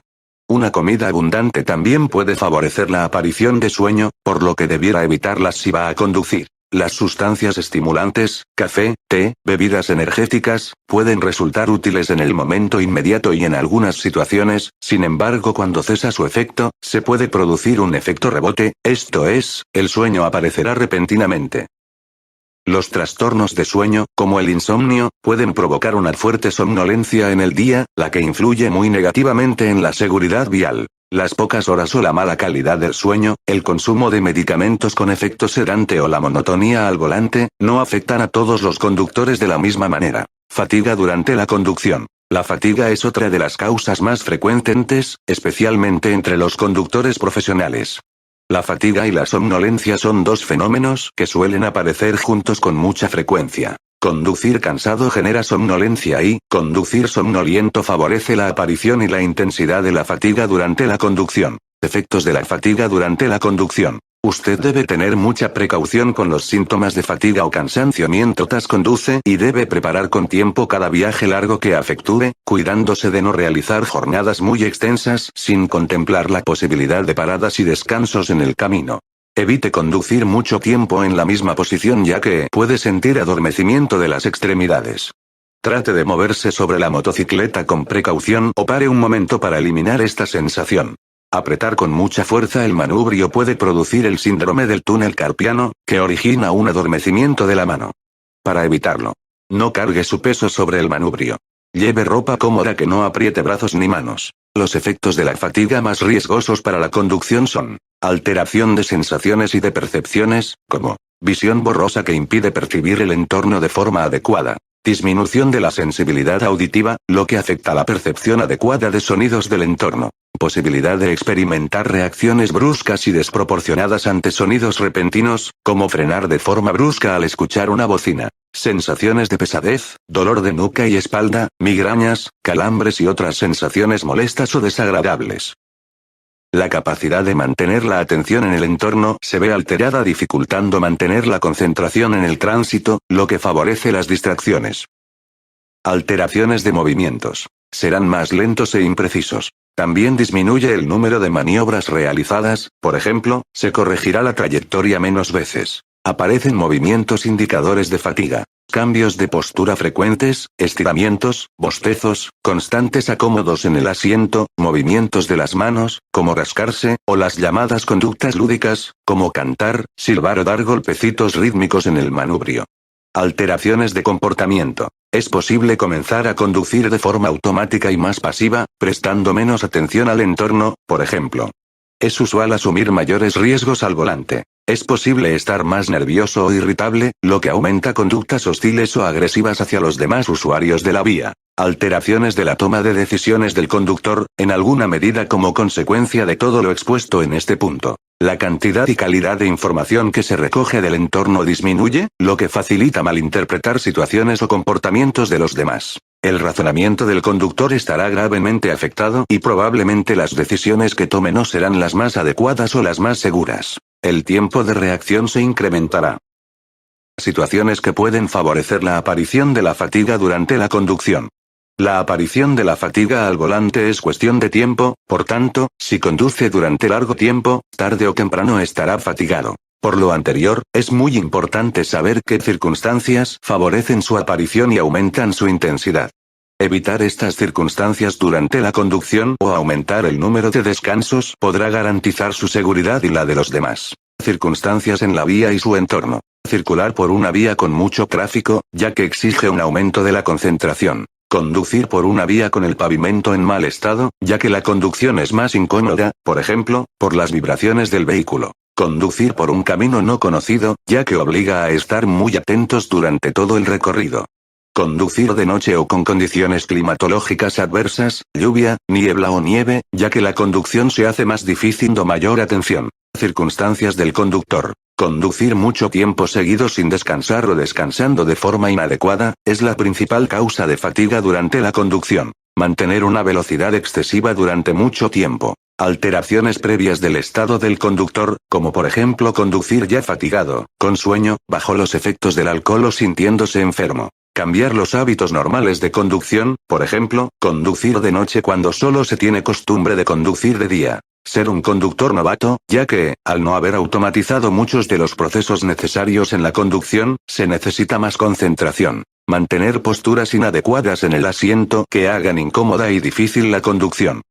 Una comida abundante también puede favorecer la aparición de sueño, por lo que debiera evitarlas si va a conducir. Las sustancias estimulantes, café, té, bebidas energéticas, pueden resultar útiles en el momento inmediato y en algunas situaciones, sin embargo cuando cesa su efecto, se puede producir un efecto rebote, esto es, el sueño aparecerá repentinamente. Los trastornos de sueño, como el insomnio, pueden provocar una fuerte somnolencia en el día, la que influye muy negativamente en la seguridad vial. Las pocas horas o la mala calidad del sueño, el consumo de medicamentos con efecto sedante o la monotonía al volante, no afectan a todos los conductores de la misma manera. Fatiga durante la conducción. La fatiga es otra de las causas más frecuentes, especialmente entre los conductores profesionales. La fatiga y la somnolencia son dos fenómenos que suelen aparecer juntos con mucha frecuencia. Conducir cansado genera somnolencia y, conducir somnoliento favorece la aparición y la intensidad de la fatiga durante la conducción. Efectos de la fatiga durante la conducción. Usted debe tener mucha precaución con los síntomas de fatiga o cansancio mientras conduce y debe preparar con tiempo cada viaje largo que efectúe, cuidándose de no realizar jornadas muy extensas sin contemplar la posibilidad de paradas y descansos en el camino. Evite conducir mucho tiempo en la misma posición ya que puede sentir adormecimiento de las extremidades. Trate de moverse sobre la motocicleta con precaución o pare un momento para eliminar esta sensación. Apretar con mucha fuerza el manubrio puede producir el síndrome del túnel carpiano, que origina un adormecimiento de la mano. Para evitarlo, no cargue su peso sobre el manubrio. Lleve ropa cómoda que no apriete brazos ni manos. Los efectos de la fatiga más riesgosos para la conducción son alteración de sensaciones y de percepciones, como visión borrosa que impide percibir el entorno de forma adecuada. Disminución de la sensibilidad auditiva, lo que afecta la percepción adecuada de sonidos del entorno. Posibilidad de experimentar reacciones bruscas y desproporcionadas ante sonidos repentinos, como frenar de forma brusca al escuchar una bocina. Sensaciones de pesadez, dolor de nuca y espalda, migrañas, calambres y otras sensaciones molestas o desagradables. La capacidad de mantener la atención en el entorno se ve alterada, dificultando mantener la concentración en el tránsito, lo que favorece las distracciones. Alteraciones de movimientos. Serán más lentos e imprecisos. También disminuye el número de maniobras realizadas, por ejemplo, se corregirá la trayectoria menos veces. Aparecen movimientos indicadores de fatiga. Cambios de postura frecuentes, estiramientos, bostezos, constantes acómodos en el asiento, movimientos de las manos, como rascarse, o las llamadas conductas lúdicas, como cantar, silbar o dar golpecitos rítmicos en el manubrio. Alteraciones de comportamiento. Es posible comenzar a conducir de forma automática y más pasiva, prestando menos atención al entorno, por ejemplo. Es usual asumir mayores riesgos al volante. Es posible estar más nervioso o irritable, lo que aumenta conductas hostiles o agresivas hacia los demás usuarios de la vía. Alteraciones de la toma de decisiones del conductor, en alguna medida como consecuencia de todo lo expuesto en este punto. La cantidad y calidad de información que se recoge del entorno disminuye, lo que facilita malinterpretar situaciones o comportamientos de los demás. El razonamiento del conductor estará gravemente afectado y probablemente las decisiones que tome no serán las más adecuadas o las más seguras. El tiempo de reacción se incrementará. Situaciones que pueden favorecer la aparición de la fatiga durante la conducción. La aparición de la fatiga al volante es cuestión de tiempo, por tanto, si conduce durante largo tiempo, tarde o temprano estará fatigado. Por lo anterior, es muy importante saber qué circunstancias favorecen su aparición y aumentan su intensidad. Evitar estas circunstancias durante la conducción o aumentar el número de descansos podrá garantizar su seguridad y la de los demás. Circunstancias en la vía y su entorno. Circular por una vía con mucho tráfico, ya que exige un aumento de la concentración. Conducir por una vía con el pavimento en mal estado, ya que la conducción es más incómoda, por ejemplo, por las vibraciones del vehículo. Conducir por un camino no conocido, ya que obliga a estar muy atentos durante todo el recorrido. Conducir de noche o con condiciones climatológicas adversas, lluvia, niebla o nieve, ya que la conducción se hace más difícil o mayor atención. Circunstancias del conductor. Conducir mucho tiempo seguido sin descansar o descansando de forma inadecuada, es la principal causa de fatiga durante la conducción. Mantener una velocidad excesiva durante mucho tiempo. Alteraciones previas del estado del conductor, como por ejemplo conducir ya fatigado, con sueño, bajo los efectos del alcohol o sintiéndose enfermo. Cambiar los hábitos normales de conducción, por ejemplo, conducir de noche cuando solo se tiene costumbre de conducir de día. Ser un conductor novato, ya que, al no haber automatizado muchos de los procesos necesarios en la conducción, se necesita más concentración. Mantener posturas inadecuadas en el asiento que hagan incómoda y difícil la conducción.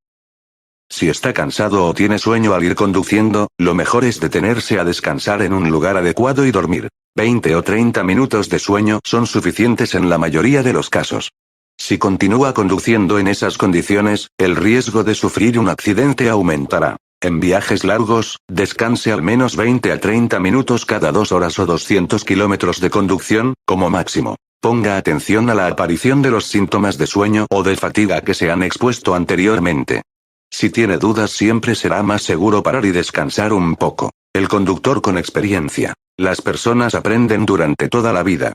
Si está cansado o tiene sueño al ir conduciendo, lo mejor es detenerse a descansar en un lugar adecuado y dormir. 20 o 30 minutos de sueño son suficientes en la mayoría de los casos. Si continúa conduciendo en esas condiciones, el riesgo de sufrir un accidente aumentará. En viajes largos, descanse al menos 20 a 30 minutos cada 2 horas o 200 kilómetros de conducción, como máximo. Ponga atención a la aparición de los síntomas de sueño o de fatiga que se han expuesto anteriormente. Si tiene dudas, siempre será más seguro parar y descansar un poco. El conductor con experiencia. Las personas aprenden durante toda la vida.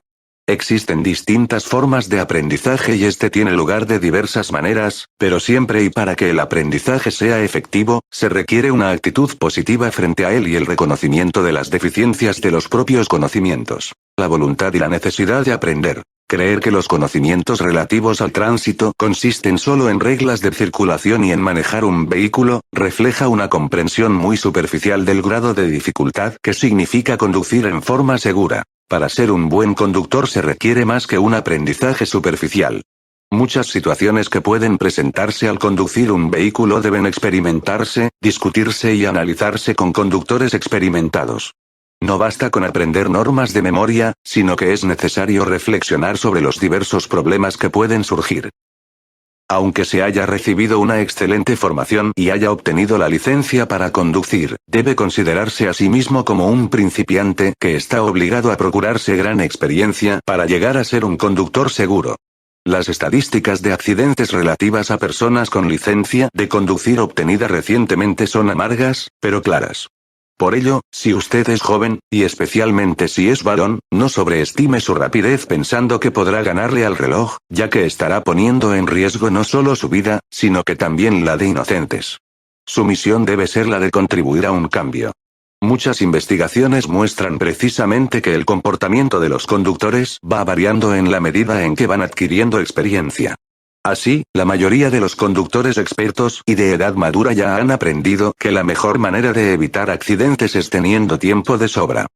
Existen distintas formas de aprendizaje y este tiene lugar de diversas maneras, pero siempre y para que el aprendizaje sea efectivo, se requiere una actitud positiva frente a él y el reconocimiento de las deficiencias de los propios conocimientos. La voluntad y la necesidad de aprender. Creer que los conocimientos relativos al tránsito consisten solo en reglas de circulación y en manejar un vehículo, refleja una comprensión muy superficial del grado de dificultad que significa conducir en forma segura. Para ser un buen conductor se requiere más que un aprendizaje superficial. Muchas situaciones que pueden presentarse al conducir un vehículo deben experimentarse, discutirse y analizarse con conductores experimentados. No basta con aprender normas de memoria, sino que es necesario reflexionar sobre los diversos problemas que pueden surgir. Aunque se haya recibido una excelente formación y haya obtenido la licencia para conducir, debe considerarse a sí mismo como un principiante que está obligado a procurarse gran experiencia para llegar a ser un conductor seguro. Las estadísticas de accidentes relativas a personas con licencia de conducir obtenida recientemente son amargas, pero claras. Por ello, si usted es joven, y especialmente si es varón, no sobreestime su rapidez pensando que podrá ganarle al reloj, ya que estará poniendo en riesgo no solo su vida, sino que también la de inocentes. Su misión debe ser la de contribuir a un cambio. Muchas investigaciones muestran precisamente que el comportamiento de los conductores va variando en la medida en que van adquiriendo experiencia. Así, la mayoría de los conductores expertos y de edad madura ya han aprendido que la mejor manera de evitar accidentes es teniendo tiempo de sobra.